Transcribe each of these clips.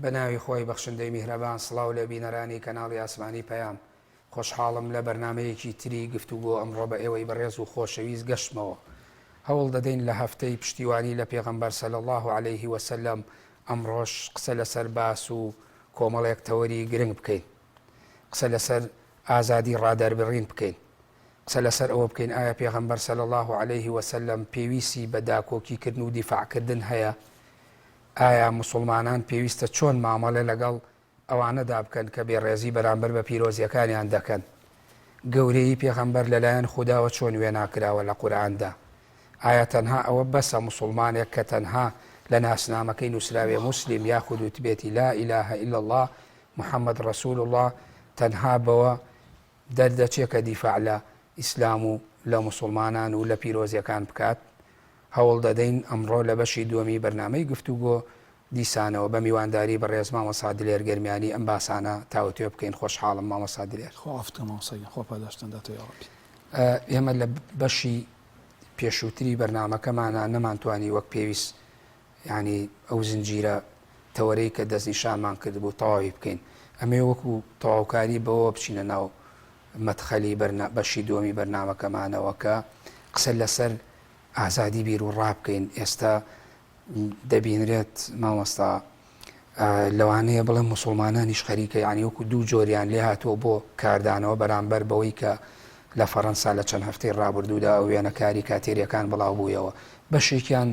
بەناوی خۆی بەخشندەی میهرەبان سڵاو لە بینەرانی کەناڵی ئاسمانی پەیام خۆشحاڵم لە بەرنمەیەکی تری گفتوگۆ ئەمڕۆ بە ئێوەی بەڕێز و خۆشەویست گەشتمەوە هەوڵ دەدەین لە هەفتەی پشتیوانی لە پێغەمبەر صلی الله عليه وسلم ئەمڕۆژ قسە لەسەر باس و کۆمەڵێک تەوەری گرنگ بکەین قسە لەسەر ئازادی ڕادەربڕین بکەین قسە لەسەر ئەوە بکەین ئایا پێغەمبەر صلی الله عليه وسلم پێویستی بە داکۆکیکردن و دیفاعکردن هەیە ئایا مسلمانان پێویستە چۆن مامەڵە لەگەڵ ئەوانەدا بکەن کە بێڕێزی بەرامبەر بە پیرۆزیەکانیان دەکەن گەورەی پێغەمبەر لەلایەن خودداوە چۆن وێناکراوە لە قورئاندا ئایا تەنها ئەوە بەسە مسلمانێک کە تەنها لە ناسنامەکەی نووسراوێ مسلم یاخود وتبێتی لا إله إلا الله محمد رسول الله تەنها بەوە دەردەچێت کە دیفاع لە ئیسلام و لە مسلمانان و لە پیرۆزیەکان بکات هەوڵ دەدەین ئەمڕۆ لە بەشی دووەمی بەرنامەی گفتوگۆ دیسانەوە بە میوانداری بەڕێز مامۆستا دلێر گەرمیانی ئەم باسانە تاوتوێ بکەین خۆشحاڵم مامۆستا دلێر ئێمە لە بەشی پێشووتری بەرنامەکەمانە نەمانتوانی وەک پێویست ینی ئەو زنجیرە تەوەرەی کە دەستنیشانمان کرد بوو تەواوی بکەین ئەمێ وەکو تەواوکاری بەوە بچینە ناو مەدخەلی بەشی دووەمی بەرنامەکەمانەوە کە قسە لەسەر ئازادی بیر و ڕابکەین ئێستا دەبینرێت مامۆستا لەوانەیە بڵێن مسلمانانیش خەریکە یعنی وەکو دوو جۆریان لێ هاتووە بۆ کاردانەوە بەرامبەر بەوەی کە لە فەڕەنسا لە چەند هەفتەی ڕابردوودا ئەو وێنەکاری کاتێریەکان بڵاو بوویەوە بەشێکیان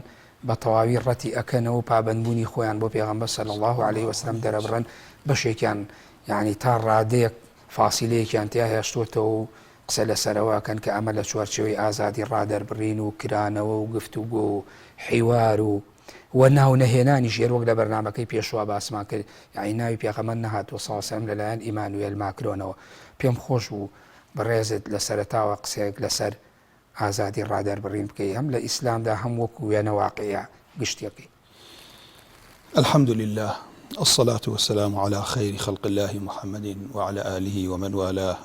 بە تەواوی ڕەتی ئەکەنەوە پابەندبوونی خۆیان بۆ پێغەمبەر صلی الله عليه وسلم دەرەبڕن بەشێکیان یعنی تا ڕادەیەک فاسیلەیەکیان تیا هێشتوتەوە و قسە لەسەرەوەکەن کە ئەمە لە چوارچێوەی ئازادی ڕادەربڕین و کرانەوە و گفتوگۆ و حیوار و ناو نەهێنانی ژێر وەک لە بەرنامەکەی پێشوا باسمان کرد یعنی ناوی پێغەمبەر نەهاتوە سەڵڵەهو عەلەیهی وسەلەم لەلایەن ئیمانوێل ماکرۆنەوە پێم خۆش بوو بەڕێزت لە سەرەتاوە قسەیەک لەسەر ئازادی ڕادەربڕین بکەی هەم لە ئیسلامدا هەم وەکو وێنە واقعیە گشتیەکەی. الحمد لله الصلاة والسلام على خير خلق الله محمد وعلى آله ومن والاه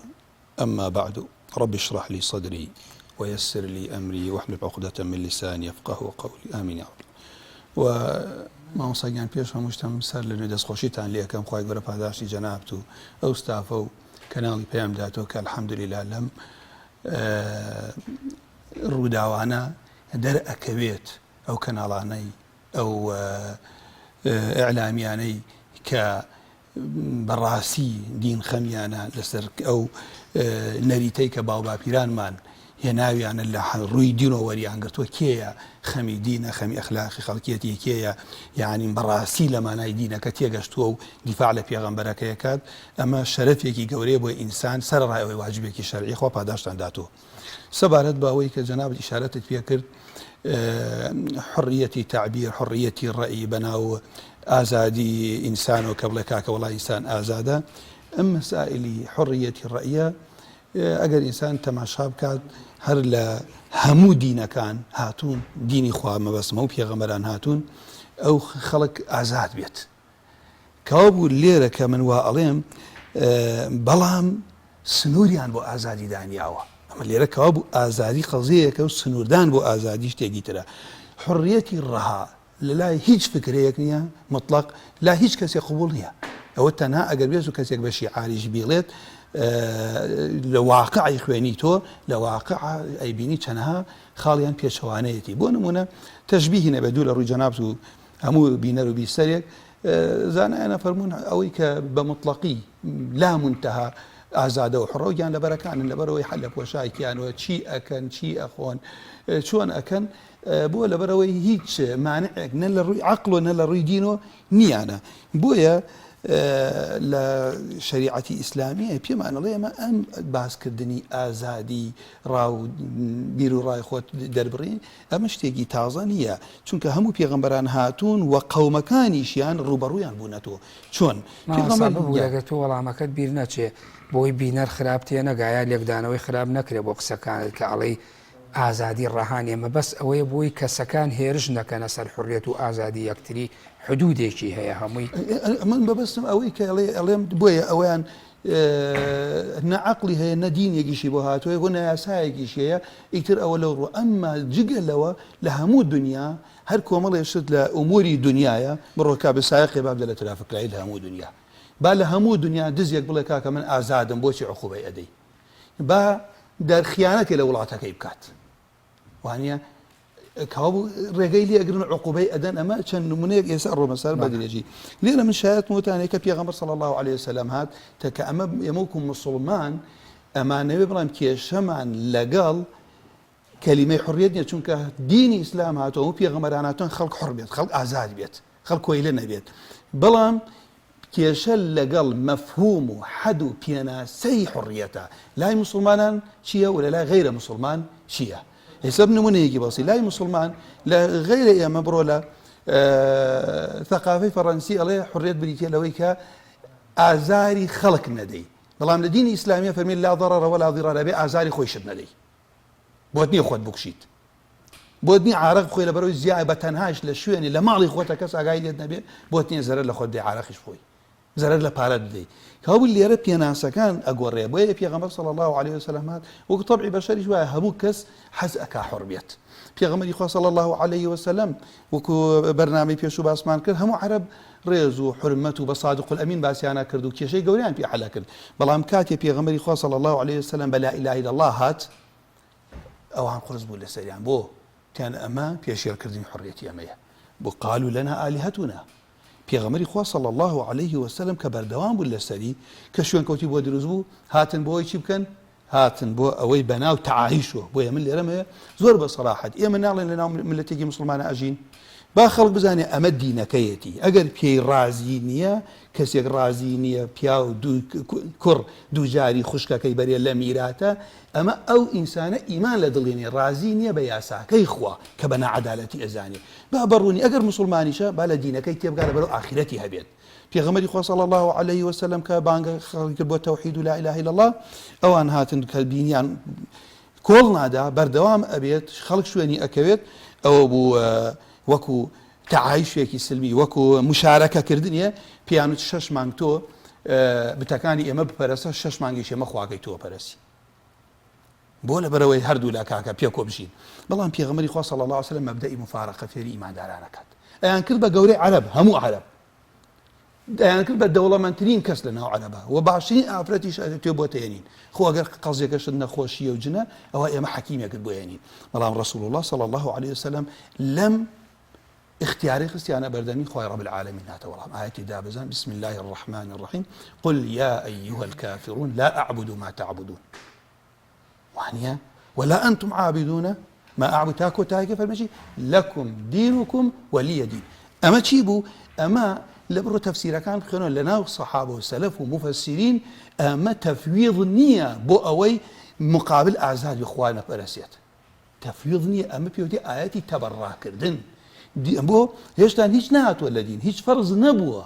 أما بعد رب اشرح لي صدري ويسر لي أمري واحلل عقدة من لساني يفقهوا قولي آمين يا رب. ومامۆستاگیان پێش هەمووشتم سەر لە نوێ دەستخۆشیتان لێ یەکەم خوای گەورە پاداشتی جەنابەت و ئەو ستافە و کەناڵی پێیان داتەوە کە الحەمدوللیلا لەم ڕووداوانە دەرئەکەوێت ئەو کەناڵانەی ئەو ئیعلامیانەی کە بەڕاستی دین خەمیانە لەسەر ئەو نەریتەی کە باوباپیرانمان هێناویانە لە ڕووی دینەوە وەریانگرتووە کێیە خەمی دینە خەمی ئەخلاقی خەڵکیەتی کێیە یعنی بەڕاستی لە مانای دینەکە تێگەشتووە و دیفاع لە پێغەمبەرەکە یەکات ئەمە شەرەفێکی گەورەیە بۆ ئینسان سەرڕایەوەی واجبێکی شەرعی خوا پاداشتان داتوە. سەبارەت بە ئەوەی کە جەنابەت ئیشارەتت پێ کرد حڕیەتی تعبیر حڕیەتی ڕەئی بەناو ئازادی ئینسانەوە کە بڵێ کاکە وەڵای ئینسان ئازادە ئەم مەسائلی حڕیەتی ڕەئیە ئەگەر ئینسان تەماشا بکات هەر لە هەموو دینەکان هاتوون دینی خوا مەبەستمە و پێغەمبەران هاتوون ئەو خەڵک ئازاد بێت کەوا بوو لێرە کە من وا ئەڵێم بەڵام سنووریان بۆ ئازادی دانیاوە ئەمە لێرە کەوا بوو ئازادی قەزەیەکە و سنووردان بۆ ئازادی شتێکی ترە حڕیەتی ڕەها لە لای هیچ فکرەیەک نییە مطلق لا هیچ کەسێک قبوڵ نییە ئەوە تەنها ئەگەر بێت و کەسێک بە شیعاریش بیڵێت لە واقعی خوێنی تۆ لە واقع ئەیبینی چەنەها خاڵیان پێچەوانەیەتی بۆ نمونە تەشبیهی نەبێدوو لە ڕووی جەنابەت و هەموو بینەر و بیسەرێک زانایانە فەرموون ئەوەی کە بە مطلقی لا منتەها ئازادە و حڕۆگیان لەبەرەکانن لەبەرەوەی حل لە پۆشاکیانەوە چی ئەکەن چی ئەخۆن چۆن ئەکەن بۆ لەبەرەوەی هیچ مانعێک نە لە ڕووی عەقڵ و نە لە ڕووی دینەوە نییانە بۆیە لە شریعەتی ئیسلامیە پێمانەڵێ ئەمە ئەم باسکردنی ئازادی ڕاو بیر و ڕای خۆت دەربڕین ئەمە شتێکی تازە نییە چونکە هەموو پێغەمبەران هاتوون و قەومەکانیشیان ڕوبەڕوویان بوونەتەوە چۆن پێغەمبەر تۆ وەڵامەکەت بیر نەچێ بۆی بینەر خراپ تێ نەگایە لێکدانەوەی خراپ نەکرێ بۆ قسەکانت کە ئەڵەی ئازادی ڕەهانێ مەبەست ئەوەیە بۆی کەسەکان هێرش نەکەنە سەر حڕیەت و ئازادی یەکتری حدودێکی هەیە هەمووی من بەبستم ئەوەی کە ئەڵێم بۆیە ئەویان نەعەقڵی هەیە نە دینێکیشی بۆ هاتووە بۆ نایاسایەکیش هەیە ئیتر ئەوە لەو ڕوو ئەمما جگەلەوە لە هەموو دنیا هەر کۆمەڵێشت لە ئوموری دنیاە بڕۆکا بەسایقی باب لە ترافکرایی لە هەموو دنیا با لە هەموو دنیا دزێک بڵێ کاکە من ئازادم بۆچی عقوبەی ئەدەی با دەرخیانەتی لە وڵاتەکەی بکات وانە کاو ڕێگەی لێ ئەگرن عقوبەی ئەدەن ئەمە چەند نمونەیەک ئێستا ڕۆمەسەر بەدرێژی لێرە من شایەت وتانەیە کە پێغەمبەر صلی الله عليه وسلم هات کە ئەمە ئێمەکو مسلمان ئەمانەوێ بڵام کێشەمان لەگەڵ کەلیمەی حڕیەت نیە چونکە دینی ئیسلام هاتەوە و پێغەمبەران هاتوون خەڵک حڕ بێت خەڵک ئازاد بێت خەڵک کۆیلە نەبێت بەڵام کێشە لەگەڵ مەفهوم و حەد و پێناسەی حڕیەتە لای مسلمانان چییە و لە لای غەیرە مسلمان چییە حساب نمونەیەکی بەسی لای مسلمان لە غەیرە ئێمە بڕۆ لە ثەقافەی فەڕەنسی ئەڵێ حڕیەت بریتە لەوەی کە ئازاری خەڵک نەدەی بەڵام لە دینی ئیسلامیە فەرمێن لا ضەرەرە ولا ضیرارە بێ ئازاری خۆیشت نەدەی بۆت نییە خۆت بکوشیت بۆت نییە عارەق بخۆی لە بەرەوەی زیای بە تەنهاش لە شوێنی لە ماڵی خۆتە کەس ئاگای لێت نەبێ بۆت نییە زەرەر لە خۆت بدەی عارەقیش بخۆی زەرەر لە پارەت بدەی کەوابوو لێرە پێناسەکان ئەگۆڕێ بۆیە پێغەمبەر صلی الله عليه وسلم هات وەکو تەبعی بەشەریش وایە هەموو کەس حەز ئەکا حڕ بێت پێغەمبەری خوا صلی الله عليه وسلم وەکو بەرنامەی پێشوو باسمان کرد هەموو عەرەب ڕێز و حرمەت و بە صادق الئەمین باسییانە کرد و کێشەی گەوریان پێ حەلا کرد بەڵام کاتێ پێغەمبەری خوا صلی الله عليه وسلم بە لا إله إلا الله هات ئەوان قورس بوو لە سەریان بۆ کان ئەمە پێشێلکردنی حڕیەتی ئەمەیە بۆ قالوا لنا آلهتنا پێغەمبەری خوا صلی الله عليه وسلم کە بەردەوام بوو لەسەری کە شوێنکەوتی بۆ دروست بوو هاتن بۆی چی بکەن هاتن بۆ ئەوەی بەناو تەعایشەوە بۆیە من لێرەمەیە زۆر بە سەراحەت ئێمە ناڵێن لەناو ملەتێکی مسلمانە ئەژین با خەڵک بزانێ ئەمە دینەکەیەتی ئەگەر پێی ڕازی نییە کەسێک ڕازی نییە پیا و کوڕ دوو جاری خوشکەکەی بەرێ لە میراتە ئەمە ئەو ئینسانە ئیمان لە دڵێنێ ڕازی نییە بە یاساکەی خوا کە بە نەعەدالەتی ئەزانێ با بەڕوونی ئەگەر مسلمانیشە با لە دینەکەی تێبگا لە بەرەو ئاخرەتی هەبێت پێغەمبەری خوا صلی الله عليه وسلم کە بانگە خەڵکی کرد بۆ تەوحید و لا إله إلا الله ئەوان هاتن کە دینیان کۆڵ نادا بەردەوام ئەبێت خەڵک شوێنی ئەکەوێت ئەوە بوو وەکو تەعایشێکی سلمی وەکو مشارەکەکردنیە پیان 6 مانگ تۆ بتەکانی ئێمە بپەرستە 6 مانگیش ئێمە خواکەی تۆ پەرستی بۆ لە بەرەوەی هەردوو لا کاکە پێ کۆ بژین بەڵام پێغەمبەری خوا صلی الله عليه وسلم مەبدەئی مفارقە فێری ئیماندارانەکات ئەیان کرد بە گەورەی عەرەب هەموو عەرەب ئەیان کرد بە دەوڵەمەندترین کەس لە ناو عەرەبە و باشترین ئافرەتیش تێ بۆ تێنین خۆ ئەگەر قەزێکەشت نەخۆشیە و جنە ئەوە ئێمە حەکیمێکت بۆ ێنین بەڵام ڕەسوول الله صلی الله عليه وسلم لەم اختياري خستيانا بردمي خوي رب العالمين هذا والله آياتي دابزان بسم الله الرحمن الرحيم قل يا أيها الكافرون لا أعبد ما تعبدون وعنيا ولا أنتم عابدون ما أعبد تاكو تاكي فالمشي لكم دينكم ولي دين أما تشيبو أما لبرو تفسير كان خيرون لنا الصحابة والسلف ومفسرين أما تفويض نية بو أوي مقابل أعزاد إخواننا برسيت تفويض نية أما بيوتي آياتي تبرع كردن بۆ هێشتا هیچ نهاتوە لە دین هیچ فەرز نەبووە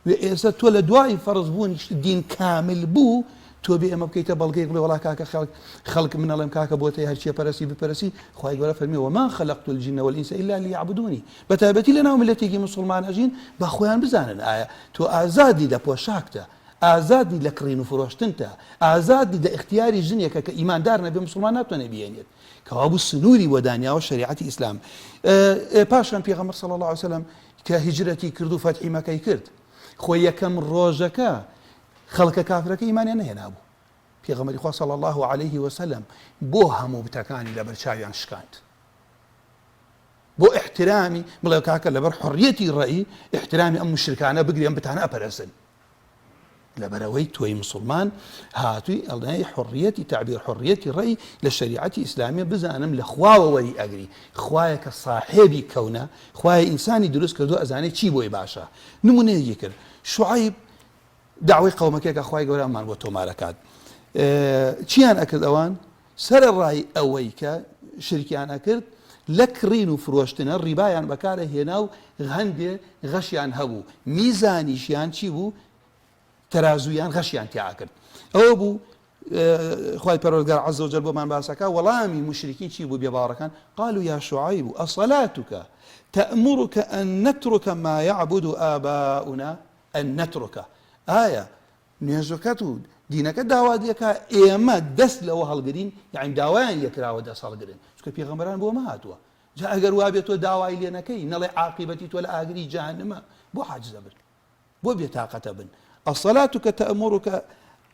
ئێستا تۆ لە دوای فەرز بوون دین کامل بوو تۆ بێ ئەمە بکەیتە بەڵگەی بڵێ وڵا کاکە خەڵک من ئەڵێم کاکە بۆ تێ هەرچیە پەرستی بپەرستی خوای گەورە فەرمی وما خلقت الجن والإنس إلا ليعبدوني بەتایبەتی لەناو ملەتێکی مسلمان ئەژین بە خۆیان بزانن ئایا تۆ ئازادی لە پۆشاکتە ئازادی لە کڕین و فرۆشتنتە ئازادی لە اختیاری ژنێکە کە ئیماندار نەبێ مسلمان ناتوانێ بێنێت کەوابوو سنووری وەدانیاوە شریعەتی ئیسلام پاشان پێغەمبەر صلی الله عليه وسلم کە هیجرەتی کرد و فەتحی مەکەی کرد خۆی یەکەم ڕۆژەکە خەڵکە کافرەکە ئیمانیان نەهێنابوو پێغەمبەری خوا صلی الله عليه وسلم بۆ هەموو بتەکانی لەبەر چاویان شکاند بۆ احترامی بڵێ کاکە لەبەر حڕیەتی ڕەئی احترامی ئەم مشرکانە بگرێن بتانە ئەپەرستن لەبەرەوەی تۆی مسلمان هاتووی ئەڵێ حڕیەتی تعبیر حڕیەتی ڕەی لە شریعەتی ئیسلامیە بزانم لە خواوە وەری ئەگری خوایە کە صاحێبی کەونە خوایە ئینسانی دروست کردو ئەزانێت چی بۆی باشە نمونەیەکی کرد شوعیب داوای قەومەکێکە خوای گەورە ئەمان بۆ تۆمارەکات چیان ئەکرد ئەوان سەرەڕای ئەوەی کە شرکیان ئەکرد لە کڕین و فرۆشتنە ڕیبایان بەکارە هێنا و هەندێ غەشیان هەبوو میزانیشیان چی بوو تەرازویان غەشیان تیا کرد ئەوە بوو خوای پەروەردگار عەزە وجەل بۆمان باسەکە وەڵامی مشریکین چی بوو بێباوەڕەکان قالوا يا شعيب أصلاتك تأمرك أن نترك ما يعبد آباؤنا أن نترك ئایا نوێژەکەت و دینەکە داوا دەکە ئێمە دەست لەوە هەڵگرین یعنی داوایان لێکراوە دەست هەڵگرن چونکە پێغەمبەران بۆ مەهاتووە جا ئەگەر وا بێت تۆ داوای لێ نەکەی نەڵێ عاقبەتی تۆ لە ئاگری جەهەنەمە بۆ حاجزە بن بۆ بێتاقەتە بن الصلاة تأمرك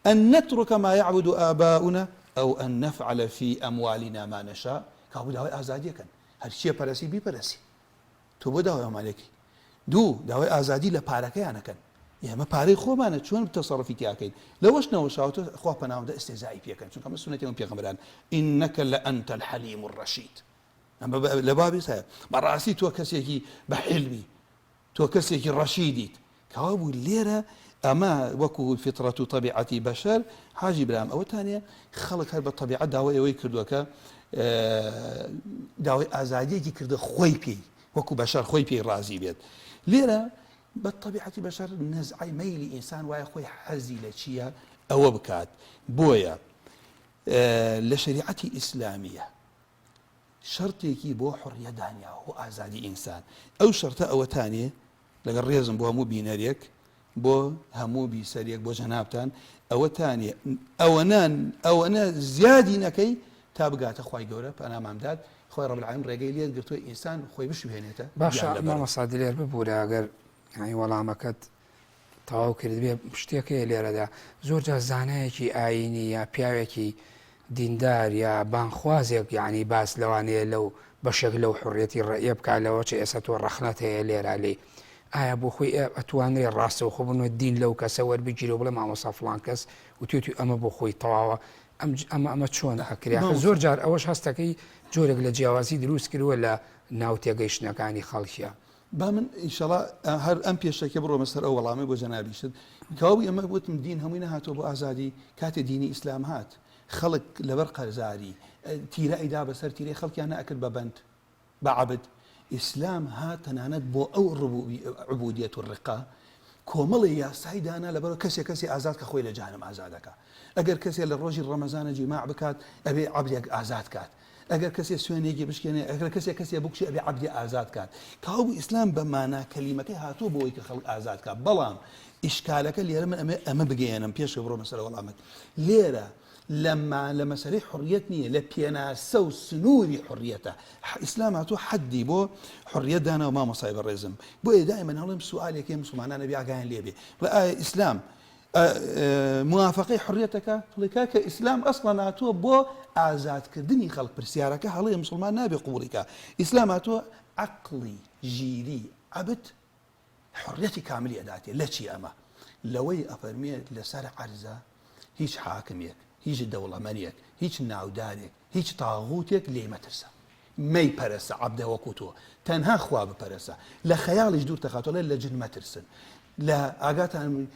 أن نترك ما يعبد آباؤنا أو أن نفعل في أموالنا ما نشاء كابو داوای ئازادیە کەن هەرچیە پەرەسی بیپەرەسی تۆ بۆ داوای ئەمالێکی دوو داوای ئازادی لە پارەکەیانەکەن ئێمە پارەی خۆمانە چۆن تەسەڕفی تیاکەین لەوەش نەوەشاوتە خوا پەناوەندە ئستێزایی پێکەن چونکە ئەمە سونەتی پێغەمبەران إنك لأنت الحليم الرشيد ئەمە لە بابی سایە بەڕاستی تۆ کەسێکی بە حلمی تۆ کەسێکی ڕەشیدیت کەوا بوو لێرە ئەمە وەکو فطرەت و طبیعەتی بەشەر حاجی برام ئەوەتانە خەڵک هەر بە طبیعەت داوای ئەوەی کردووەکە داوای ئازادیەکی کردە خۆی پێی وەکو بەشەر خۆی پێی ڕازی بێت لێرە بە طبیعەتی بەشەر نەزعی مەیلی ئینسان وایە خۆی حەزی لە چییە ئەوە بکات بۆیە لە شریعەتی ئیسلامیە شەرتێکی بۆ حڕیە دانیاوە و ئازادی ئینسان ئەو شەرتە ئەوەتانێ لەگەڵ ڕێزم بۆ هەموو بینەرێک بۆ هەموو بیسەرێک بۆ جەنابتان ئەوەتانێ ئەوەنە زیادی نەکەی تا بگاتە خوای گەورە پەنامامداد خۆی ڕەب العالەمین ڕێگەی لێت گرتووە ئینسان خۆی بشوێنێتە باشە مامۆستا دلێر ببوورە ئەگەر وەڵامەکەت تەواو کرد بێ شتێکەیە لێرەدا زۆر جار زانایەکی ئاینی یا پیاوێکی دیندار یا بانخوازێک یعنی باس لەوانەیە لەو بەشێک لەو حڕێتی ڕێیە بکات لەوە چ ئێستا تۆ ڕەخنەت هەیە لێرە لێ ئایا بۆ خۆی ئەتوانرێت ڕاستە و خۆ بنوە دین لەو کەسە وەربگیرە بڵێ مامۆستا فڵان کەس و توێتی ئەمە بۆ خۆی تەواوە ئەمە چۆن ئەکرێ زۆر جار ئەوەش هەستەکەی جۆرێک لە جیاوازی دروست کردووە لە ناو تێگەیشتنەکانی خەڵکیە با من ئینشەڵا هەر ئەم پێشەکە بڕۆمە سەر ئەو وەڵامی بۆ جەنابیشت کەواوی ئەمە وتم دین هەمووی نەهاتۆ بۆ ئازادی کاتێ دینی ئیسلام هات خەڵک لەبەر قەرزاری تیرەئیدا بەسەر تیرەی خەڵکیان نەئەکرد بە بەند بە عەبد ئیسلام هات تەنانەت بۆ ئەو عوبودیەت و ڕقا کۆمەڵی یاسای دانا لەبەرەوە کەسێ ئازاد کە خۆی لە جەهەنەم ئازادەکە ئەگەر کەسێ لە ڕۆژی ڕەمەزانە جیماع بکات ئەبێ عەبدێک ئازاد کات ئەگەر کەسێ سوێنێکی بشکێنێ ئەگەر کەسێ بکوشی ئەبێ عەبدی ئازاد کات کاوە ئیسلام بە مانا کەلیمەکەی هاتووە بۆی کە خەڵک ئازاد کات بەڵام ئیشکالەکە لێرە من ئەمە بگەێنم پێش بڕۆمە سەر وەڵامەت لێرە لە مەسەلەی حڕیەت نییە لە پێناسە و سنووری حڕیەتە ئیسلام هاتووە حەدی بۆ حڕیەت دانا و مامۆسای بەڕێزم بۆیە دائیمەن هەڵێم سوالێکی مسلمانانە بێ ئاگایان لێبێ بڵێ ئایا ئیسلام موافقەی حڕیەتەکە فڵێکا کە ئیسلام ئەسڵەن هاتووە بۆ ئازادکردنی خەڵک پرسیارەکە هەڵەیە مسلمان نابێ قوڵیکە ئیسلام هاتووە عەقڵی ژیری عەبد حڕیەتی کاملی ئەداتێ لە چی ئەمە لەوەی ئەفەرمێت لەسەر عەرزە هیچ حاکمێک هیچ دەوڵەمەنیەک هیچ ناودارێک هیچ تاغوتێک لێ مەترسە مەی پەرسە عەبدە وەکو تۆ تەنها خوا بپەرسە لە خەیاڵیش دوور تەخاتۆڵێ لە جن مەترسن لە ئاگاتان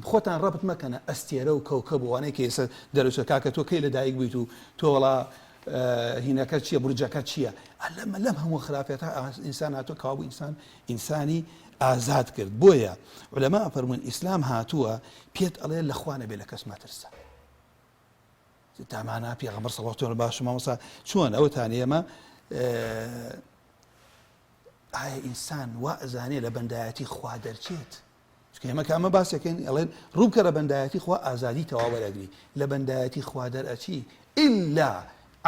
خۆتان ڕەبت مەکەنە ئەستێرە و کەوکە بوانەی کە ئێستا دەرەوچە کاکە تۆ کەی لەدایک بیت و تۆ وەڵا هینەکە چییە بورجەکە چییە لەم هەموو خراپێتە ئینسان هاتووە کاوە ئینسانی ئازاد کرد بۆیە عولەما ئەفەرمون ئیسلام هاتووە پێت ئەڵێ لە خوا نەبێ لە کەس مەترسە تامانە پێغەمبەر صلی الله علیه و باش مامۆستا چۆن ئەوەتان ئێمە ئایا ئینسان وا ئەزانێ لە بەندایەتی خوا دەرچێت ئێمە کە ئەمە باسەکەین ئەڵێن ڕووکە لە بەندایەتی خوا ئازادی تەواو وەرەگری لە بەندایەتی خوا دەرئەچی ئیلا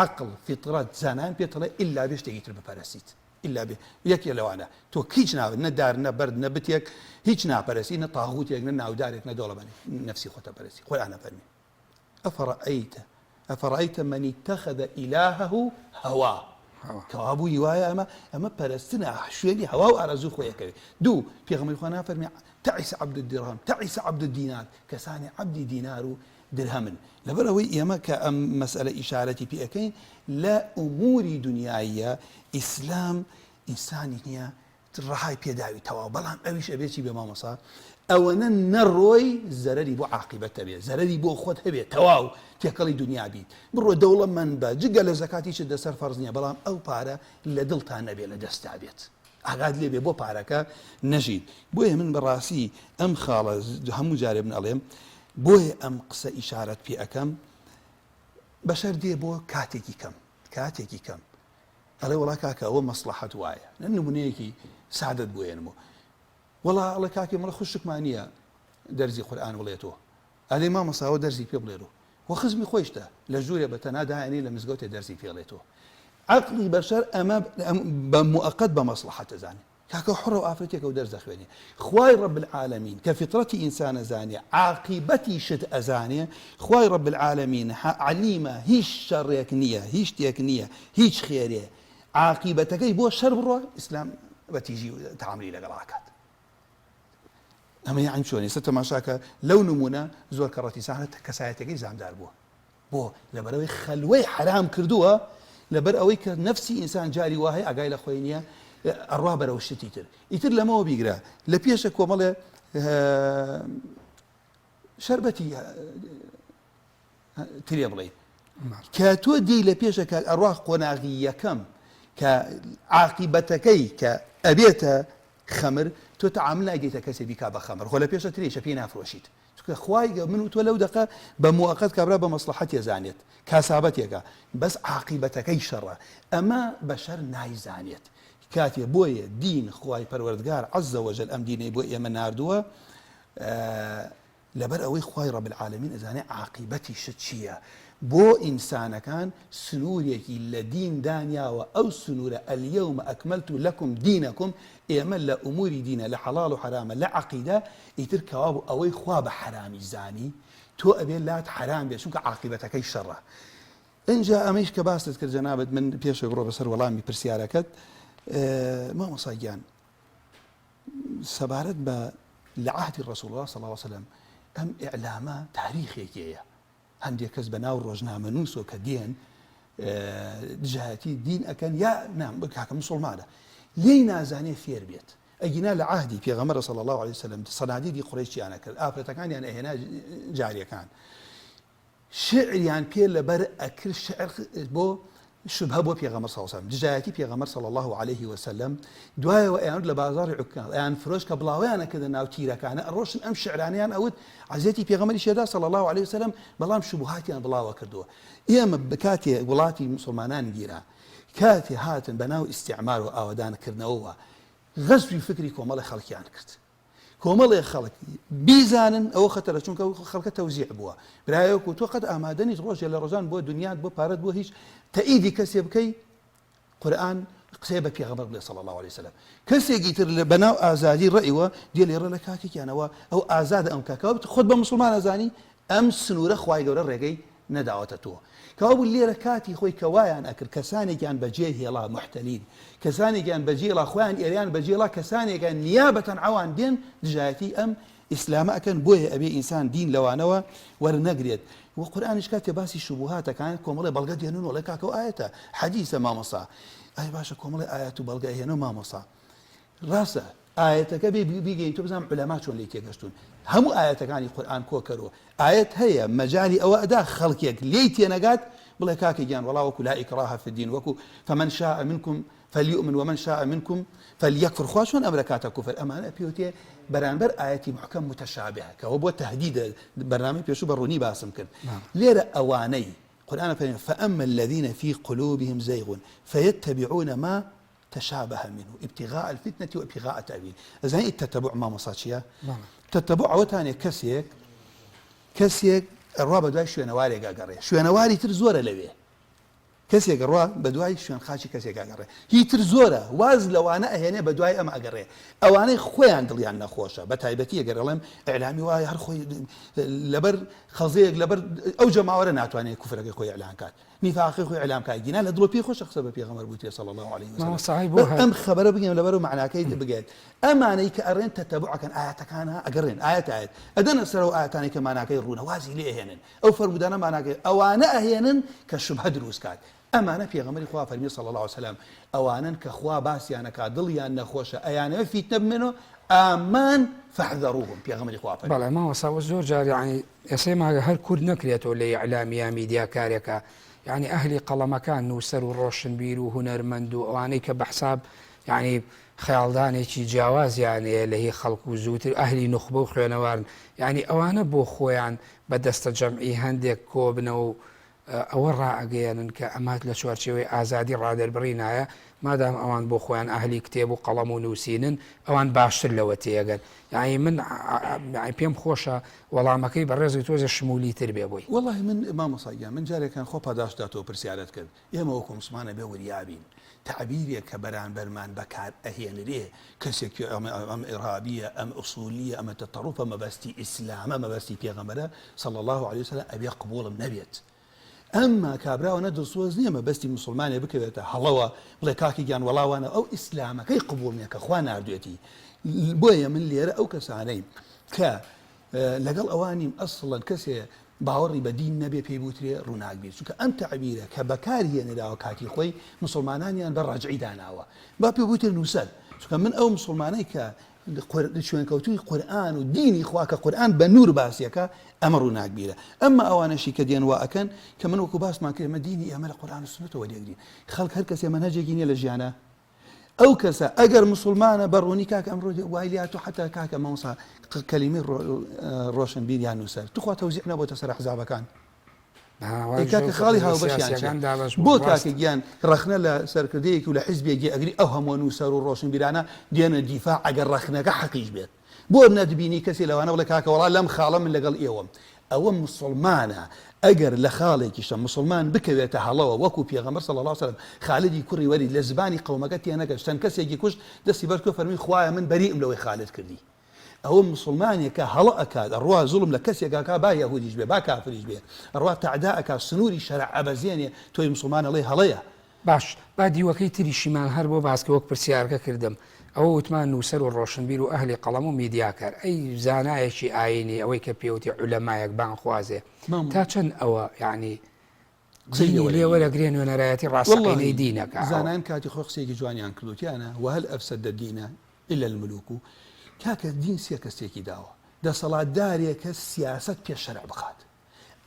عەقڵ فیترەت زانان پێتەڵێ ئیلا بێ شتێکی تر بپەرستیت ئیلا بێ یەکێ لەوانە تۆ هیچ ناوێت نە دار نە بەرد نە بتێک هیچ ناپەرستی نە تاغوتێک نە ناودارێک نە دەوڵەمەنێک نەفسی خۆتە پەرستی خۆیان نەفەرمی ئەفەڕەیتە من اتەخەذ ئیلاهەه هەوا کەوابووی وایە ئەمە پەرستنە شوێنی هەوا و ئارەزوو خۆیەکەوێت دوو پێغەمبەری خوا نافەرمی تعیس عەبد الدرهم تعیس عەبد الدینار کەسانی عەبدی دینار و درهمن لەبەرەوەی ئێمە کە ئەم مەسئلە ئیشارەتی پێ ئەەکەین لە ئوموری دنیاییە ئیسلام ئینسانی نییە ڕەهای پێداوی تەواو بەڵام ئەویش ئەبێتی بێ مامۆسا ئەوەنە نەڕۆی زەرەری بۆ عاقبەت هەبێ زەرەری بۆ خۆت هەبێ تەواو تێکەڵی دنیا بیت بڕۆ دەوڵەمەند بە جگە لە زەکاتیش دەسەر فەرز نییە بەڵام ئەو پارە لە دڵتان نەبێ لە دەستا بێت ئاگاد لێبێ بۆ پارەکە نەژید بۆیە من بەڕاستی ئەم خاڵە هەموو جارێ من ئەڵێم بۆیە ئەم قسە ئیشارەت پێ ئەەکەم بەشەر دێ بۆ کاتێکی کەم ئەڵێ وڵا کاکە ئەوە مەسلحەت وایە نمونەیەکی سادت بۆێنمەوە وڵا ئەڵێ کاکێ مەڵە خوشکمان نییە دەرزی قورئان بڵێتەوە ئەلێ مامەساوە دەرزی پێ بڵێرەوە وە خزمی خۆشتە لە ژوورێ بە تەناداهێنی لە مزگەوتێ دەرزی پێڵێتەوە عقلی بەشەر ئەمە بە موقت بە مەسلحەت دەزانێت کاکە حڕە و ئافرەتێکە و دەرز دەخوێنێ خوای رب العالمین کە فطرەتی ئینسان ئەزانێ عاقیبەتی شت ئەزانێ خوای رب العالمین علیمە هیچ شەڕێک نییە هیچ شتێک نییە هیچ خێرێ عاقیبەتەکەی بۆ شەر بڕۆ ئیسلام بەتیژی تەعاملی لەگەڵاکات ئەمە یان چۆنی سە تەماشاکە لەو نمونە زۆر کەڕەتی ساحنە کەسایەتەکەی زامدار بووە بۆ لەبەرەوەی خەلوەی حرام کردووە لەبەر ئەوەی کە نەفسی ئینسان جاری وهەیە ئاگای لە خۆی نییە ئەڕوا بەرەو شتی تر ئیتر لەمەوە بیگرە لە پێشە کۆمەڵێ شەربەتی ترێ بڵێ کە تۆ دی لە پێشە کە ئەڕوا قۆناغی یەکەم کە عاقیبەتەکەی کە ئەبێتە خەمر تۆ تەعامل ناگەیتە کەسێ بیکا بە خەمر خۆ لە پێشە ترێشە پێی نافرۆشیت چونکە خوای من و تۆ لەو دەقە بە موقت کابرا بە مەسلحەتی زانێت کاسابەتێکە بەس عاقیبەتەکەی شەڕە ئەمە بەشەر نایزانێت کاتێ بۆیە دین خوای پەروەردگار عەزە وەجەل ئەم دینەی بۆ ئێمە ناردووە لەبەر ئەوەی خوای رب العالمین ئەزانێ عاقیبەتی شت چییە بۆ ئینسانەکان سنوورێکی لە دین دانیاوە ئەو سنوورە ئەلیەومە ئەکمەلت لەکم دینەکم ئێمە لە ئوموری دینە لە حەڵاڵ و حرامە لە عەقیدە ئیتر کەوا بوو ئەوەی خوا بە حرامی زانی تۆ ئەبێ لات حرام بێت چونکە عاقیبەتەکەی شەڕە اینجا ئەمەش کە باست کرد جەنابەت من پێشە بڕۆ بەسەر وەڵامی پرسیارەکەت مامۆساییان سەبارەت بە لە عهدی ڕەسوڵ الله صلی الله علیه وسلم ئەم ئیعلامە تاریخێکیەیە هەندێک کەس بە ناو ڕۆژنامەنووسۆ کە دێن دژایەتی دین ئەکەن یا نام کاکە موسڵمانە لێی نازانێ فێر بێت ئەگینا لە عهدی پێغەمبەر صلی الله علیه وسلم سەنادیدی قوڕیشیانە کرد ئافرەتەکانیان ئەهێنا جاریەکان شعریان پێ لەبەر ئەکرد شعر بۆ شبهه بۆ پێغەمبەر صلی الله علیه وسلم دژایەتی پێغەمبەر صلی الله علیه وسلم دوایەوە ئەیان لە بازاڕی عکاڵ ئەیان فرۆش کە بڵاویانە کردن ناو تیرەکانە ئەڕۆشن ئەم شعرانیان ئەوت عەزیەتی پێغەمبەری شێدا صلی الله علیه وسلم بەڵام شبهاتیان بڵاوە کردووە ئێمە بکاتێ وڵاتی مسلمانان گیرا کاتێ هاتن بەناو ئیستیعمار و ئاوەدانکردنەوەوە غەزوی فکری کۆمەڵی خەڵکیان کرد کۆمەڵێ خەڵک بیزانن ئەوە خەتەرە چونکە خەڵکە تەوزیع بووە برایەوەکو تۆ قەت ئامادەنیت ڕۆژێ لە ڕۆژان بۆ دنیات بۆ پارەت بۆ هیچ تەئیدی کەسێ بکەی قورئان قسەی بە پێغەمبەر بڵێ صلی الله علیه وسلم کەسێکی تر بەناو ئازادی ڕێیەوە دێ لێرە لە کاتێکیانەوە ئەو ئازادە ئەم کاکەوە خۆت بە موسڵمان ئەزانی ئەم سنوورە خوای گەورە ڕێگەی نەداوەتە تۆ کەوا بوو لێرە کاتی خۆی کەوایان ئەکرد کەسانێکیان بەجێ هێڵا محتەلین کەسانێکیان بەجێڵا خۆیان ئێریان بەجێڵا کەسانێکیان نیابەتەن ئەوان بێن دژایەتی ئەم ئیسلامە ئەکەن بۆیە ئەبێ ئینسان دین لەوانەوە وەرنەگرێت و قورئانیش کاتێ باسی شوبهاتەکان کۆمەڵێ بەڵگە دێنن وڵێ کاکە ئاەتە حەدیثە مامۆسا ئای باشە کۆمەڵێ ئاەت و بەڵگە هێنە مامۆسا ڕاستە ئاەتەکە بێ بیگەین تۆ بزانم عولەما چۆن لێی تێگەشتون هەموو ئاەتەکانی قورئان کۆکەرەوە ئاەت هەیە مەجالی ئەوە ئەدا خەڵکێک لێی تێنەگات بڵێ کاکە گیان وەڵا وەکو لا ئیکراها فی الدین وەکو فمن شاء منکم فليؤمن ومن شاء منكم فليكفر خوا شلون أمركات كفر أمانة بيوتي برانبر آياتي محكم متشابهة كهو تهديد برنامج بيشو بروني باسم كن ليرة أواني قرآن فأما الذين في قلوبهم زيغ فيتبعون ما تشابه منه ابتغاء الفتنة وابتغاء التأويل إذا التتبع ما مصاتشيا تتبع وتاني كسيك الرابع دواي شو نواري قاقري شو نواري ترزورة لبيه کەسێک ڕوا بە دوای شوێن خاچی کەسێک ئەگەڕێ هیتر زۆرە واز لەوانە ئەهێنێ بە دوای ئەمە ئەگەڕێ ئەوانەی خۆیان دڵیان نەخۆشە بە تایبەتی ئەگەر ئەڵێم ئەعلامی وایە هەر خۆی لەبەر خەڵزەیەک لەبەر ئەو جەماوەرە ناتوانێت کوفرەکەی خۆی ئەعلان کات نیفاقی خۆی ئەعلام کات گینا لە دڵ پێی خۆشە قسە بە پێغەمبەر بوویتێ صلی الله علیه وسلم ئەم خەبەرە بگەین لەبەر و معناکەی بگێت ئەمانەی کە ئەڕێن تەتەبوعەکەن ئاەتەکانە ئەگەڕێن ئاەت ئەدەنە سەرەوە ئاەتانی کە معناکەی ڕوونە وازی لێ ئەهێنن ئەو فەرمودانە معناکەی ئەوانە ئەهێنن کە شوبهە دروست کات ئەمانە پێغەمبەری خوا فەرمی صلی الله علیه وسلم ئەوانن کە خوا باسییانەکە دڵیان نەخۆشە ئەیانەوە فیتنە بمێنەوە ئامان فەحذەڕوهم پێغەمبەری خوا فەرمی بەڵێ مامۆستا زۆر جار یعنی ئێسێ هەر کورد نەکرێتەوە لە ئیعلامیە میدیاکارێکە یعنی ئەهلی قەڵەمەکان نووسەر و ڕۆشنبیر و هونەرمەند و ئەوانەی کە بەحساب یعنی خەیاڵدانێکی جیاوازیانەیە لە هی خەڵک و زووتر ئەهلی نوخبە و خوێنەوارن یعنی ئەوانە بۆ خۆیان بە دەستە جەمعی هەندێک کۆبنە و ئەوە ڕائگەیەنن کە ئەمات لە چوارچێوەی ئازادی ڕادەربڕی نایە مادام ئەوان بۆ خۆیان ئاهلی کتێب و قەڵەم و نووسینن ئەوان باشتر لەوە تێگەن یعنی من پێم خۆشە وەڵامەکەی بەڕێزی تۆزە شمولی تر بێ بۆی والله من مامۆساییان من جارێکان خۆ پاداشداتەوە پرسیارەت کرد ئێمە وەکو مسلمانە بێ وریابین تعبیرێک کە بەرامبەرمان بەکار ئەهێنرێ کەسێک ئەم ئێرابیە ئەم ئوسولیە ئەمە تەتەڕوفە مەبەستی ئیسلامە مەبەستی پێغەمبەرە صلی الله عليه وسلم ئەبێ قبوڵم نەبێت ئەمما کابراوە دڵسۆز نییە مەبەستی مسلمانێ بکەوێتە هەڵەوە بڵێ کاکی گیان وەڵاوانە ئەو ئیسلامەکەی قبوڵ نییە کە خوا ناردوێتی بۆیە من لێرە ئەو کەسانەی کە لەگەڵ ئەوانیم ئەسڵەن کەسێ باوەڕی بە دین نەبێ پێی بوترێ ڕووناک بێت چونکە ئەم تعبیرە کە بەکار هێنراوە کاتی خۆی مسلمانانیان بە ڕاجعی داناوە با پێ بوتر نووسەر چونکە من ئەو مسلمانەی کە شوێنکەوتوی قورئان و دینی خوا کە قورئان بە نور باسیەکە ئەمە ڕووناک بیرە ئەمما ئەوانەشی کە دێن وا ئەکەن کە من وەکو باسمان کرد ئەمە دینی ئەمە لە قورئان و سنەتەوە لێگرین خەڵک هەر کەسێ مەنهەجێکی نییە لە ژیانە ئەو کەسە ئەگەر مسلمانە بەڕوونی کاکە ئەمڕۆ وایلیات و حتا کاکە مامۆسا کەلیمەی ڕۆشنبیر یان نووسەر توخوا تەوزیع نەبووتە سەر حزابەکان کاکە خاڵی هاوبەشیان بۆ کاکە گیان ڕەخنە لە سەرکردەیەکی و لە حیزبێکی ئەگری ئەو هەموو نووسەر و ڕۆشنبیرانە دێنە دیفاع ئەگەر ڕەخنەکە حەقیش بێت بۆ نەدبینی کەسی لەوانە بڵێ کاکە وەڵا لەم خاڵە من لەگەڵ ئێوەم ئەوە مسلمانە ئەگەر لە خاڵێکیشە مسلمان بکەوێتە هەڵەوە وەکو پێغەمبەر صلی الله علیه وسلم خالدی کوڕی وەرید لە زبانی قەومەکە تێنەگەشت چەند کەسێکی کوشت دەستی بەرکۆ فەرمی خوایە من بەریئم لەوەی خالد کردی ئەوە مسلمانێکە هەڵە ئەکات ئەڕوا زوڵم لە کەسێکاکا با یەهودیش بێ با کافریش بێ ئەڕوا تەعدا ئەکات سنووری شەرع ئەبەزێنێ تۆی مسلمانە ئەڵێ هەڵەیە باش با دیوەکەی تریشیمان هەر بۆ باسکە وەک پرسیارەکە کردم ئەوە وتمان نووسەر و ڕۆشنبیر و ئەهلی قەڵەم و میدیاکار ئەی زانایەکی ئاینی ئەوەی کە پێوتی عولەمایەک بانخوازێ تا چەند ئەوە یعنی دینی لێوەرەگرێن وێنەرایەتی ڕاستەقینەی دینەکە زانایان کاتی خۆ قسێکی جوانیان کردوتیانە وهل ئەفسەدە دینە إلا الملوك کاکە دین سێ کەسێکی داوە دەسەڵاتدارێکە سیاست پێ شەرع بخات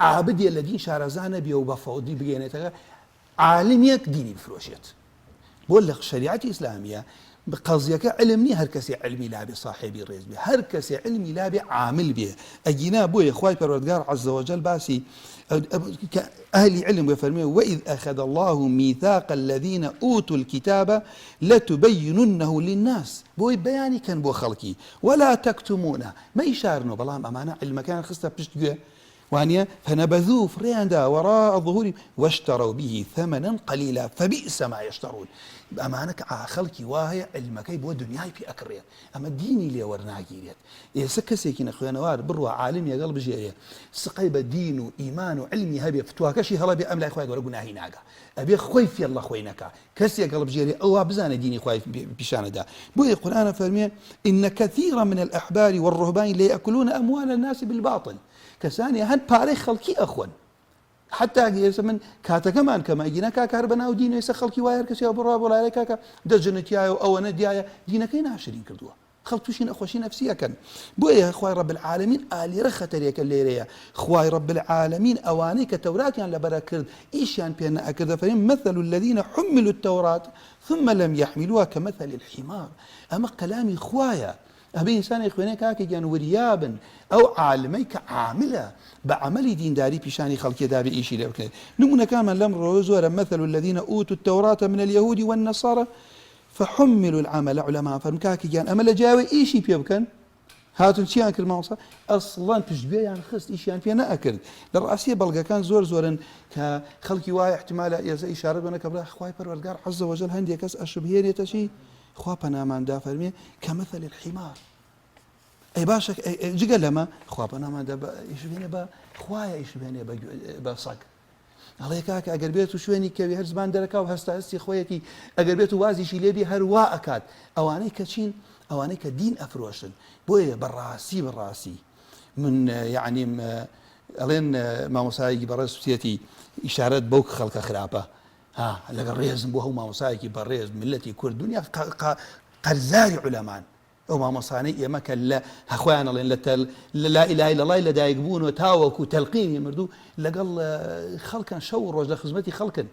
عابدێ لە دین شارەزانە بێ و بە فەودی بگەێنێتەکە عالمێک دینی بفرۆشێت بۆ لە شریعەتی ئیسلامیە قەزیەکە علم نیە هەر کەسێ علمی لابێ صاحبی ڕێز بێ هەر کەسێ علمی لابێ عامل بێ ئەگینا بۆیە خوای پەروەردگار عەزە وەجەل باسی أهل علم يفرمون وإذ أخذ الله ميثاق الذين أوتوا الكتاب لتبيننه للناس بوي بياني كان بو خلقي ولا تكتمونه ما يشارنوا بلام أمانة علم كان خسته بشتقوه وانيا فنبذوه فرياندا وراء ظهورهم واشتروا به ثمنا قليلا فبئس ما يشترون بأمانك خلقي واهي علمك بو دنياي في أكريت أما ديني لي ورناجيريت سكسيكين أخويا وار بروا عالم يا قلب جيري سقيب الدين وإيمان وعلمي هبي فتواكشي هلا بأملا أخويا ولا قلنا هناك أبي خويف يلا خوينك كسي قلب جيري أو بزان ديني خويف بشان دا بو القرآن فرمي إن كثيرا من الأحبار والرهبان لا يأكلون أموال الناس بالباطل كساني هن باري خلقي أخوان حتى يسمن كاتا كمان كما يجينا كاكا ربنا ودين يس خلقي واير كسي أبو الراب ولا عليك كاكا دجنتيا أو نديايا دينك كاين 20 كردوها خلطوشين أخوشين نفسية كان بويا أخوي رب العالمين آلي رخة ريك الليريا أخوي رب العالمين أوانيك التوراة يعني لبركرد إيش يعني بينا أكذا فهم مثل الذين حملوا التوراة ثم لم يحملوها كمثل الحمار أما كلامي خوايا أبي إنسان إخواني كاكي كان وريابا أو عالمي كعاملة بعمل دين داري بشاني خلق دابي إيشي لأوكي نمنا كامل الأمر وزورا مثل الذين أوتوا التوراة من اليهود والنصارى فحملوا العمل علماء فرمكاكي كان أما لجاوي إيشي بيبكن هاتون شيان كل ما أصلا تشبيه يعني خص إيش يعني فينا أكرد للرأسية بلغا كان زورا كخلقي واي احتمال يزي إشارة بنا قبل أخواي بالورقار عز وجل هندي كاس أشبهين يتشي خوابنا ما دا فرمي كمثل الحمار أي باشا جقل لما خوابنا ما دا يشبهني با خوايا يشبهني بصق الله كاك أجر بيتو شويني كبي هر زمان دركا وهستا هستي خويتي أجر بيتو وازي شيليبي هر واكاد أواني كشين أواني كدين أفروشن بويه بالراسي من يعني ألين ما مسايق برز سيتي إشارات بوك خلق خرابة ها لقى الريز بوه ما مسايق برز ملتي كل دنيا قرزاري علمان أو ما مصاني يا مكان لا أخوانا لا إله إلا الله إلا دا يقبون وتاوك وتلقين يمردو لقال خلقا شور وجه خزمتي خلقا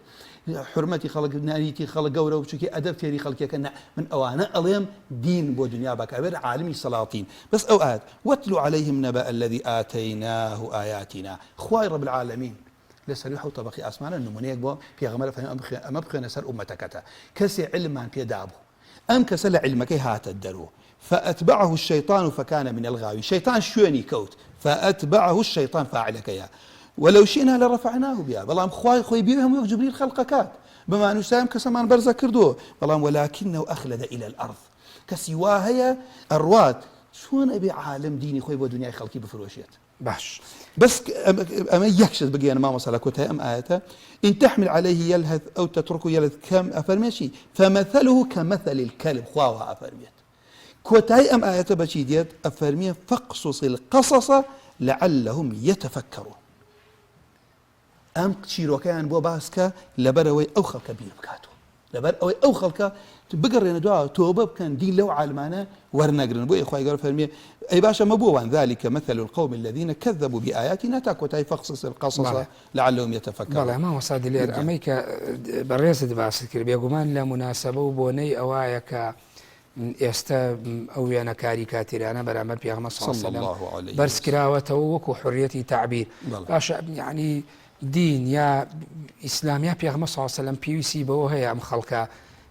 حرمتي خلق نانيتي خلق قورة وشكي أدب تيري خلقك كنا من أوانا أليم دين بو دنيا بكابر عالمي سلاطين بس أوقات واتلوا عليهم نبأ الذي آتيناه آياتنا خواي رب العالمين لەسەری حەوت طەبەقی ئاسمانە نمونەیەک بۆ پێغەمبەر فەرمێ ئەمە بخوێنە سەر ئومەتەکەتە کەسێ علممان پێدا بوو ئەم کەسە لە علمەکەی هاتە دەرەوە فأتبعه الشيطان فكان من الغاوي شيطان شوێنی کەوت فأتبعه الشيطان فاعلەکەیە ولو شئنا لرفعناه بها بەڵام خۆی بێ هەموو وەک جبریل خەڵقەکات بمانوسایم کەسەمان بەرزە کردووە بەڵام ولكنه أخلد إلى الأرض کەسی وا هەیە ئەڕوات چۆن ئەبێ عالم دینی خۆی بۆ دنیای خەڵکی بفرۆشێت باش بس أما يكشف بقينا ما وصل كوتها أم آياته إن تحمل عليه يلهث أو تتركه يلهث كم أفرميشي فمثله كمثل الكلب خواها أفرميت كوتاي أم آياته بشيديت أفرميه فاقصص القصص لعلهم يتفكرون أم شيرو كان بو باسكا لبروي أو خلق كبير بكاتو لبروي أو خلق بقرنا دعاء توبة كان دين لو علمانا ورنقرن بو إخوة يقول فرميه أي باشا مبوان ذلك مثل القوم الذين كذبوا بآياتنا تاكوتاي فاقصص القصص لعلهم يتفكرون بەڵێ ما وصاد لێر ئەمەی کە بەڕێزت باست کرد بێگومان لە مناسبە و بۆنەی ئەوایە کە ئێستا ئەو وێنەکاری کاتیرانە بەرامبەر پێغەمبەر صلی الله علیه و سلم بەرز کراوەتەوە وەکو حوریەتی تعبیر باشە یعنی دین یا ئیسلام یا پێغەمبەر صلی الله علیه و سلم پێویستی بەوە هەیە ئەم خەڵکە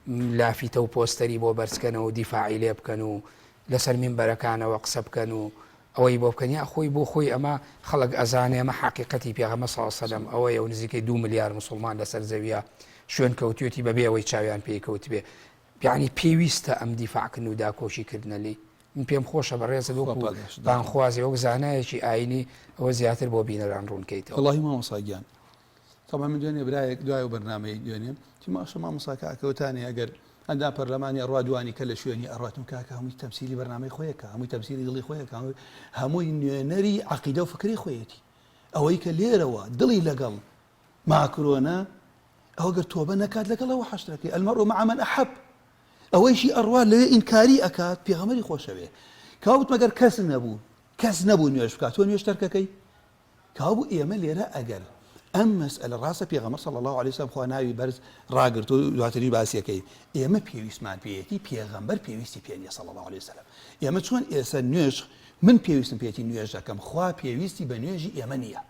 لافیتە و پۆستەری بۆ بەرزکەنەوە و دیفاعی لێ بکەن و لەسەر مینبەرەکانەوە قسە بکەن و ئەوەی بۆ بکەن یا خۆی بۆ خۆی ئەمە خەڵک ئەزانێ ئەمە حەقیقەتی پێغەمبەر صلی الله علیه و سلم ئەوەیە و نزیکەی 2 ملیار مسلمان لەسەر زەویە شوێن کەوتوێتی بەبێ ئەوەی چاویان پێی کەوت بێ یعنی پێویستە ئەم دیفاعکردن و داکۆشیکردنە لێ من پێم خۆشە بەڕێزە وەکو بانخوازی وەک زانایەکی ئاینی ئەوە زیاتر بۆ بینەران ڕوونکەیتەوە والله مامۆستا گیان طبعا من دوێنێ برایەک دوای و بەرنامەی دوێنێ ماشە مامۆستا کەوتانی ئەگەر ئەندا پەرلەمانی ئەڕوادوانی کە لە شوێنی ئەڕاتم کاکە هەمووی تەمسیلی بەرنامەی خۆیەکە هەمووی تەمسیلی دڵی خۆیەکە هەمووی نوێنەری عەقیدە و فکری خۆیەتی ئەوەی کە لێرەوە دڵی لەگەڵ ماکرۆنە ئەوە گەر تۆبە نەکات لەگەڵەوە حەشتەکەی المەرء مع من أحب ئەوەیشی ئەڕوا لەوێ ئینکاری ئەکات پێغەمبەری خۆشەوێ کاوت مەگەر کەس نەبوو نوێژ بکات تۆ نوێژ تەرکەکەی کاوبوو ئێمە لێرە ئەگەر ئەم مەسئلە ڕاستە پێغەمبەر صلی الله علیه و سلم خوا ناوی بەرز ڕاگرت و دواتری باسیەکەی ئێمە پێویستمان پێیەتی پێغەمبەر پێویستی پێ نییە صلی الله علیه و سلم ئێمە چۆن ئێستا نوێژ من پێویستم پێێتی نوێژ دەکەم خوا پێویستی بە نوێژی ئێمە نییە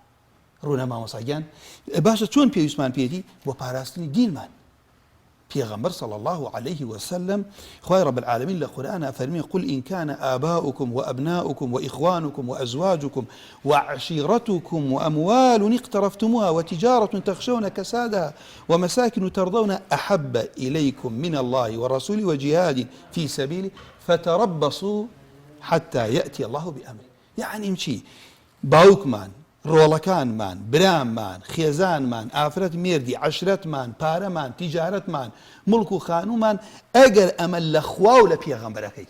ڕوونە مامۆستاگیان باشە چۆن پێویستمان پێێتی بۆ پاراستنی دینمان پیغمبر صلى الله عليه وسلم خوي رب العالمين لقرآن فرمي قل إن كان آباؤكم وأبناؤكم وإخوانكم وأزواجكم وعشيرتكم وأموال اقترفتموها وتجارة تخشون كسادها ومساكن ترضون أحب إليكم من الله ورسوله وجهاد في سبيله فتربصوا حتى يأتي الله بأمره يعني امشي باوكمان ڕۆڵەکانمان براممان خێزانمان ئافرەت مێردی عەشرەتمان پارەمان تیجارەتمان مڵک و خانومان ئەگەر ئەمە لە خوا و لە پێغەمبەرەکەی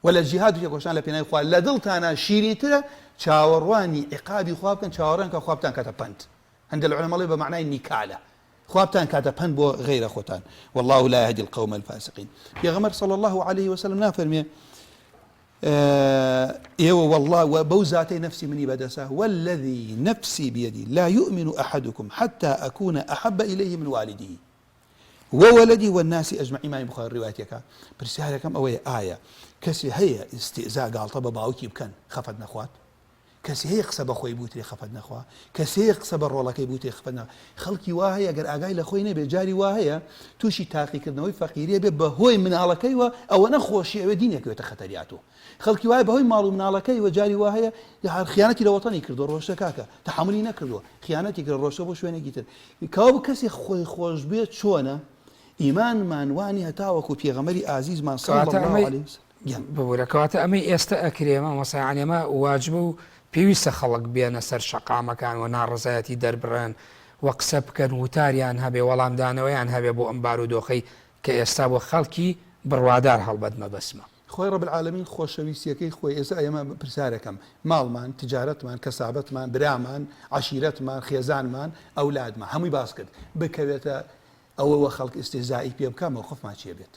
و لە جیهاد و تێکۆشان لە پێناوی خوا لە دڵتانە شیرینترە چاوەڕوانی عیقابی خوا بکەن چاوەڕوان کە خوابتان کاتە پەند هەندێک لە عولەماڵی بە معنای نیکالە خوابتان کاتە پەند بۆ غەیرە خۆتان والله لا يهدي القوم الفاسقين پێغەمبەر صلى الله عليه وسلم نافەرمێ والله وبوزاتي نفسي مني بدسه والذي نفسي بيدي لا يؤمن أحدكم حتى أكون أحب إليه من والده وولدي والناس أجمعين ما يبخار روايتك برسالة كم أوي آية كسي هي استئزاء قال طب باوكي بكن خفضنا أخوات كسي هي قصب أخوي بوتري خفضنا أخوات كسي هي قصب الرولكي بوتري خفضنا خلقي واهي أجر أجاي لأخوي نبي جاري واهي توشي تاقي كذا وي فقيرية بهوي من على كيوا أو نخوشي ودينك وتخترياته خلقي واهي بهوي مالو من على كي وجاري واهي يعني خيانتي لوطني كردو روشة كاكا تحملي نكردو خيانتي كردو روشة بوش وين جيتر كاو كسي خوش بيت شونا إيمان مانواني هتاوكو في غمري عزيز ما صلى الله عليه وسلم ببورە کەواتە ئەمەی ئێستا ئەکرێمە مەسەیان ئێمە واجبە و پێویستە خەڵک بێنە سەر شەقامەکان و ناڕزایەتی دەربڕن و قسە بکەن وتاریان هەبێ وەڵامدانەوەیان هەبێ بۆ ئەم بارودۆخەی کە ئێستا بۆ خەڵکی بڕوادار هەڵبەتمە بەسمە خوي رب العالمين خۆشەویستیەکەی خۆی ئێستا ئێمە پرسیارەکەم ماڵمان تجارەتمان کەسابەتمان برامان عەشیرەتمان خێزانمان ئەولادمان هەمووی باس کرد بکەوێتە ئەوەوە خەڵک ئیستیزایی پێ بکە مەوقفمان چیە بێت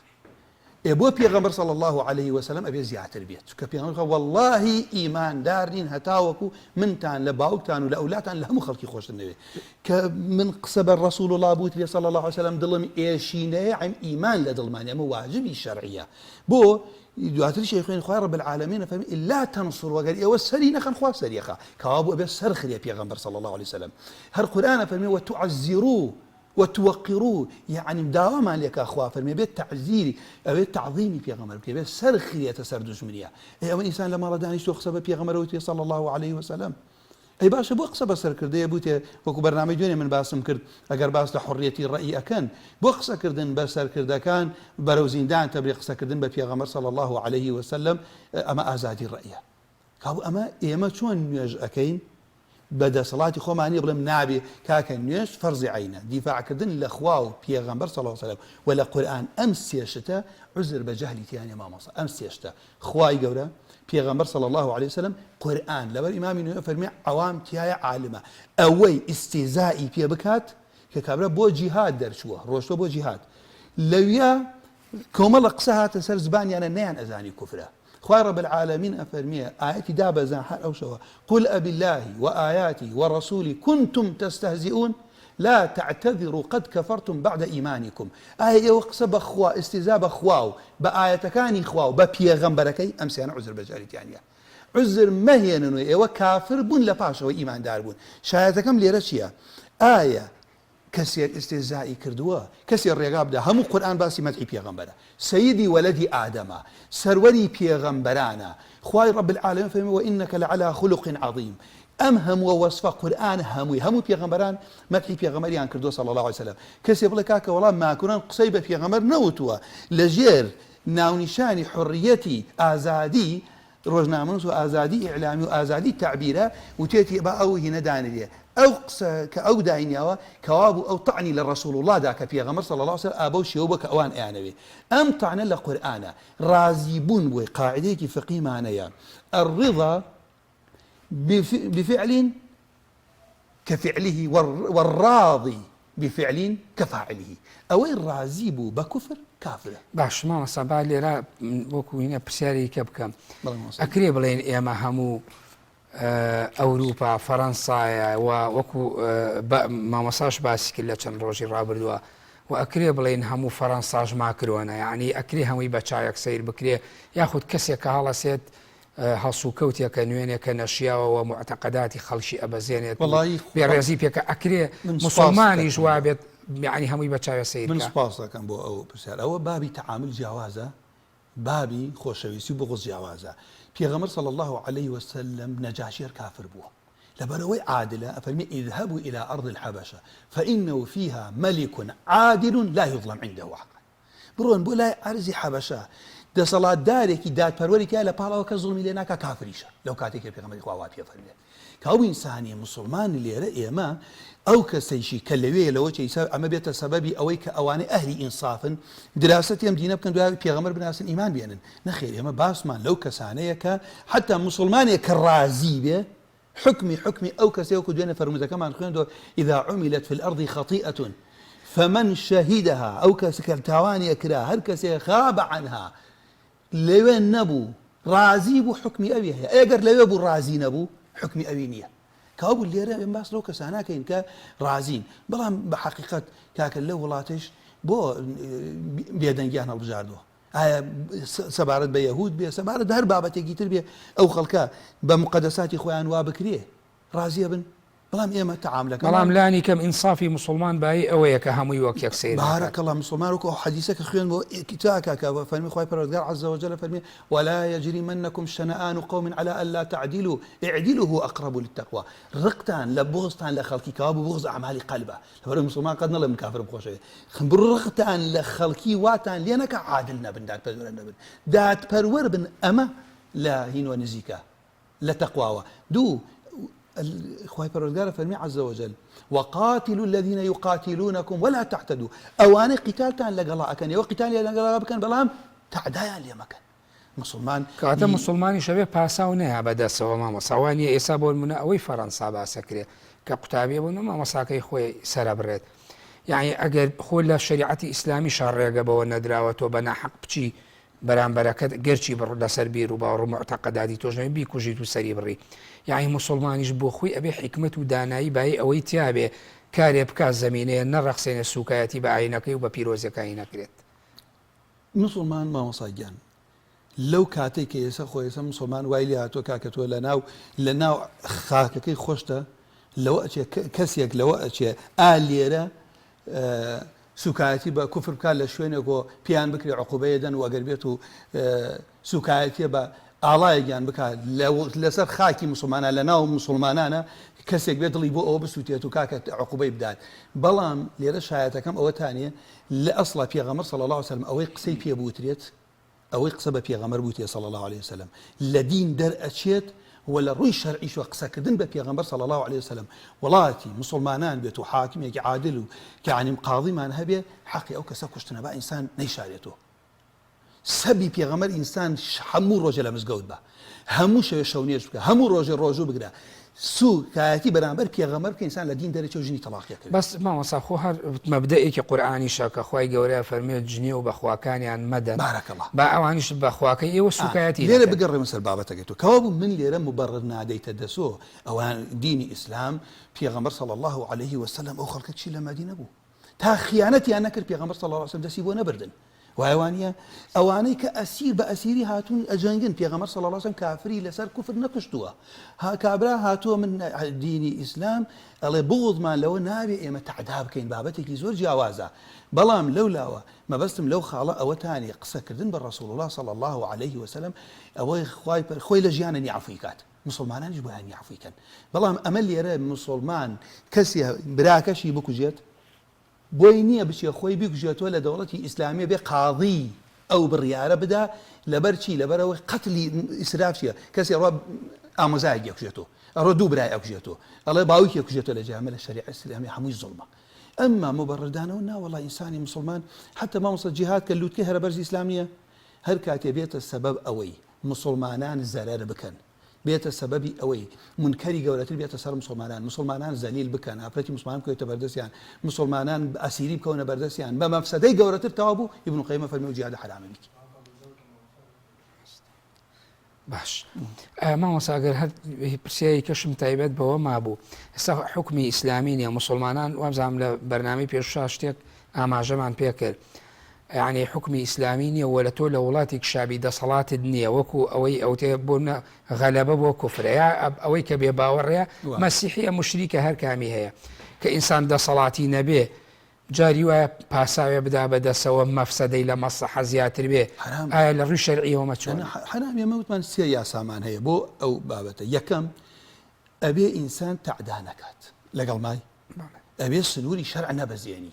بۆ پێغەمبەر صلى الله عليه وسلم ئەبێ زیاتر بێت کە پێغەمبەر والله ئیماندار نین هەتاوەکو منتان لە باوکتان و لە ئەولادتان لە هەموو خەڵکی خۆشتن دەوێت کە من قسە بە ڕەسوول الله بوت صلى الله عليه وسلم دڵم ئێشینەیە ئیمان لە دڵمانە ئەمە واجبی شەرعیە بۆ دواتر شيخين خوي رب العالمين فهم لا تنصر وقال يا وسري نخن خوا سريخا كوابو بس سرخ يا بيغمبر صلى الله عليه وسلم هر قرآن فهم وتعزروه وتوقروه يعني مداوما لك اخوا فرمي بيت تعزيري بيت تعظيمي بيغمبر بيت سرخ يا تسردش منيا اي انسان لما ردانيش تخسب بيغمبر صلى الله عليه وسلم اي باشا بو قسە بەسەر کردەیە بوتێ وەکو بەرنامەی دوێنێ من باسم کرد ئەگەر باس لە حڕیەتی ڕەئی ئەکەن بۆ قسەکردن بە سەرکردەکان بەرەو زیندان تەبلیغ قسەکردن بە پێغەمبەر صلی الله عليه وسلم ئەمە ئازادی ڕەئیە کابوو ئەمە ئێمە چۆن نوێژ ئەەکەین بەدەسەڵاتی خۆمانی بڵێم نابێ کاکە نوێژ فەرزی عینە دیفاعکردن لە خوا و پێغەمبەر صلی الله عليه وسلم و لە قورئان ئەم سێشتە عذر بە جەهلی تیانێ مامۆستا ئەم سێشتە خوای گەورە پیغمبر صلى الله عليه وسلم قرآن لبر إمامي نوێ فەرمی عوام تایە عالمە ئەوەی ئیستیزایی پێ بکات کە کابرا بۆ جیهاد دەرچووە ڕۆشتۆ بۆ جیهاد لەویا کۆمەڵە قسە هاتە سەر زبانیانە نەیان ئەزانی کوفرە خوای رب العالمين أفرمي آياتي دابزان حال أو شوا قل أبي الله وآياتي ورسولي كنتم تستهزئون لا تعتذروا قد كفرتم بعد إيمانكم آية وقصة بخوا استهزاء بخواو بآية كاني خواو ببيغمبركي أمسيان عذر بجاريت يعني عذر مهينا إيوه كافر بون لباشا وإيمان دار بون شايتكم ليرشيا آية كسير استهزائي كردوا كسير رقاب ده هم القرآن باسي مدحي بيغمبرا سيدي ولدي آدم سروري بيغمبرانا خواي رب العالمين فهم وإنك لعلى خلق عظيم أمهم ووصف قرآن همو بيغمبران مدحي بيغمبريان كردوا صلى الله عليه وسلم كسي بلا كاكا والله ما كنان قصيبة بيغمبر نوتوا لجير ناونشاني حريتي آزادي روزنامنوس وآزادي إعلامي وآزادي تعبيره وتيتي بقى هنا دانية أو قصة كأو داينيا كوابو أو طعني للرسول الله ذاك في غمر صلى الله عليه وسلم أبو شيوبك أوان إعنبي أم طعن لقرآن رازيبون وقاعدة فقيه معناها الرضا بفعل كفعله والراضي بفعل كفاعله أو الرازيب بكفر كافر باش ما صبا لێرە وەکو هینە پرسیاری کە بکەم ئەکرێ بڵێن ئێمە هەموو ئەوروپا فەڕەنسایە و وەکو مامۆساش باسی کرد لە چەند ڕۆژی ڕابردووە و ئەکرێ بڵێن هەموو فەڕەنساش ماکرۆنە یعنی ئەکرێ هەمووی بە چایەک سیر بکرێ یاخود کەسێک کە هەڵەسێت هەڵسوکەوتێکە نوێنێکە نەشیاوە و معتەقەداتی خەڵکی ئەبەزێنێت بێڕێزی پێکە ئەکرێ مسلمانیش وا بێت يعني همي بچاوي سيد من سپاسا كان بو او بسال او بابي تعامل جوازه بابي خوشويسي بغض جوازه پیغمبر صلى الله عليه وسلم نجاشير كافر بو لبروي عادله افرمي اذهبوا الى ارض الحبشه فانه فيها ملك عادل لا يظلم عنده حق برون بو لا ارزي حبشه ده صلاه دارك دات پروري كاله بالاو كظلم لنا كافريشه لو كاتيك پیغمبر خوا وافي فرمي كاو انساني مسلمان اللي رأي أو كسيشي كلوية لو شيء أما بيت سببي أو كأواني أهل إنصافا دراستي أم دينا بكن دوار بيغمر بناس الإيمان بينن نخير أما باسمان لو كسانية حتى مسلمان كرازيبة حكمي أو كسيو كدوين فرمزة كمان خيون إذا عملت في الأرض خطيئة فمن شهدها أو كسكرتاواني كرا هر كسي خاب عنها لوين نبو رازيبو حكمي أبيها أجر لوين رازي نبو حكمي أبينية كابو اللي رأي باس لو كسانا كاين كرازين بلام بحقيقة كاك اللي ولاتش بو بيدن جاهنا البجاردو سبارد بيهود بيه سبارد هر بابتي جيتر بيه أو خلقا بمقدسات إخوان وابكريه رازي ابن بلام إيما تعاملك بلام لاني كم إنصافي مسلمان باي أويك همي وكيك سيد بارك الله مسلمان وكو حديثك خيان بو كتاكا فرمي خواهي پروردگار عز وجل فرمي ولا يجرمنكم شنآن قوم على ألا تعدلوا اعدلوا هو أقرب للتقوى رقتان لبغضتان لخلقي كابو بغض أعمال قلبه فرمي مسلمان قد نلم كافر بخوشي خنبر رقتان لخلقي واتان لينك عادلنا بن دات پرور بن دات پرور بن أما لا هين ونزيكا لا تقوى دو الخواهي پروردگار فرمي عز وجل وقاتلوا الذين يقاتلونكم ولا تعتدوا اواني قتالتان لقلا اكن وقتال لقلا بكن بلام تعدايا ليمكن مسلمان كاتا مسلماني شبه باساونها بدا سوا ما مسواني اسابو المنا اوي فرنسا باسكري كقتابي بن ما مساكي خوي سربرت يعني اگر خو لا شريعه اسلامي شرعه بو ندراوتو بنا حق بچي برام بركات گرچی بر لسر بیرو با معتقداتی توجه بی کوجی تو سری بری يعني مسلمانیش بو خوی ابي حکمت و دانایی بای اوی تیابه کاری بکا زمینه نرخصین سوکایتی با عینکی و با پیروزی کاینکرد مسلمان ما وصاجان لەو کاتێک کە ئێستا خۆی ئێستا مسلمان وای لێ هاتووە کاکە تۆ لە ناو خاکەکەی خۆشتە لەوە ئەچێ کەسێک لەوە ئەچێ لێرە سوکایەتی بە کوفر بکات لە شوێنێکۆ پیان بکرێ عقوبەیە دەن و ئەگەر بێت و سوکایەتیە بە ئاڵایەکیان بکات لەسەر خاکی مسلمانە لە ناو مسلمانانە کەسێک بێت دڵی بۆ ئەوە بسووتێت و کاکە عقوبەی بدات بەڵام لێرە شایەتەکەم ئەوەتانە لە ئەسڵا پێغەمبەر صلی الله عليه وسلم ئەوەی قسەی پێ بوترێت ئەوەی قسە بە پێغەمبەر بوتێ صلی الله عليه وسلم لە دین دەرئەچێت ولا ڕووی شەرعیش وە قسەکردن بە پێغەمبەر صلی الله عليه وسلم وڵاتی مسلمانان بێت و حاکمێکی عادل و کەعنیم قاضیمان هەبێ حەقی ئەو کەسە کوشتنە با ئینسان نەیشارێتەوە سەبی پێغەمبەر ئینسان هەموو ڕۆژە لە مزگەوت بە هەموو شەوێ شەونێژ بکە هەموو ڕۆژێ ڕۆژوو بگرە سوکایەتی بەرامبەر پێغەمبەر کە ئینسان لە دین دەرەچێ و ژنی تەلاقیەکە بەس مامۆستا خۆ هەر مەبدەئێکی قورئانی شەکە خوای گەورەیە فەرمێت جنێ و بەخواکانیان مەدەن بارەکەڵڵا با ئەوانیش بەخواکەی ئێوە سوکایەتی لێرە بگەڕێمە سەر بابەتەکەی تۆ کەوا بوو من لێرە مبەڕر نادەیتە دەسۆ ئەوان دینی ئیسلام پێغەمبەر صلی الله عليه وسلم ئەو خەڵکە چی لە مەدینە بوو تا خیانەتیان نەکرد پێغەمبەر صلی الله عليه وسلم دەستی بۆ نەبردن وایوانە ئەوانەی کە ئەسیر بە ئەسیری هاتوون ئەجەنگن پێغەمبەر صلی الله عليه وسلم کافری لەسەر کوفر نەکشتووە کابرا هاتووە من دینی ئیسلام ئەڵێ بغضمان لەوە نابێ ئێمە تعدا بکەین بابەتێکی زۆر جیاوازە بەڵام لەولاوە مەبەستم لەو خاڵە ئەوەتانی قسەکردن بە ڕسوول الله صلی الله عليه وسلم ئەوەی خۆی لە ژیانە نیعفوی کات مسلمانانیش بۆیان نیعفوی کەن بەڵام ئەمە لێرە مسلمان کەسی براکەشی بکوژێت بۆی نییە بچێ خۆی بیکوژێتەوە لە دەوڵەتی ئیسلامی بێ قاضی ئەو بڕیارە بدا لەبەر چی لەبەرەوەی قەتلی ئیسراف چیە کەسی ڕوا ئامۆزایەک یەکوژێتەوە ئەڕۆ دوو برای ئەکوژێتەوە ئەڵێ باوکی یەکوژێتەوە لە جامە لە شەریعە ئیسلامی هەمووی زوڵمە ئەمما مبەڕدانەوە ناوەڵا ئینسانی مسلمان حتى مامۆستا جیهاد کە لووتکەی هەرە بەرزی ئیسلام نییە هەر کاتێ بێتە سەبەب ئەوەی مسلمانان زەرەر بکەن بێتە سەبەبی ئەوەی منکەری گەورەتر بێتە سەر مسلمانان زەلیل بکەن ئافرەتی مسلمان بکەوێتە بەردەستیان مسلمانان ئەسیری بکەونە بەردەستیان بە مەفسەدەی گەورەتر تەوا بوو ئیبن قەیمە فەرمێ جیهاد حرامە بیکە باش مامۆستا ئەگەر هەر پرسیاری کەشم تایبەت بەوە مابوو ئێستا حکمی ئیسلامی نیە مسلمانان وامزانام لە بەرنامەی پێشوە شتێک ئاماژەمان پێ کرد يعني حكمي إسلامي نية ولا تولى ولاتك شعبي ده صلاة الدنيا وكو أو تبون غلبة وكفر يا أوي كبي باوريا مسيحية مشركة هر كامي هي كإنسان ده صلاتي نبي جاري ويا باساوي بدا سوا مفسدة إلى مصلحة زيادة به للري الشرعية وما تشون حرام يا موت من سيا سامان هي بو أو بابته يكم أبي إنسان تعدانكات لقل ماي أبي سنوري شرع نبزيني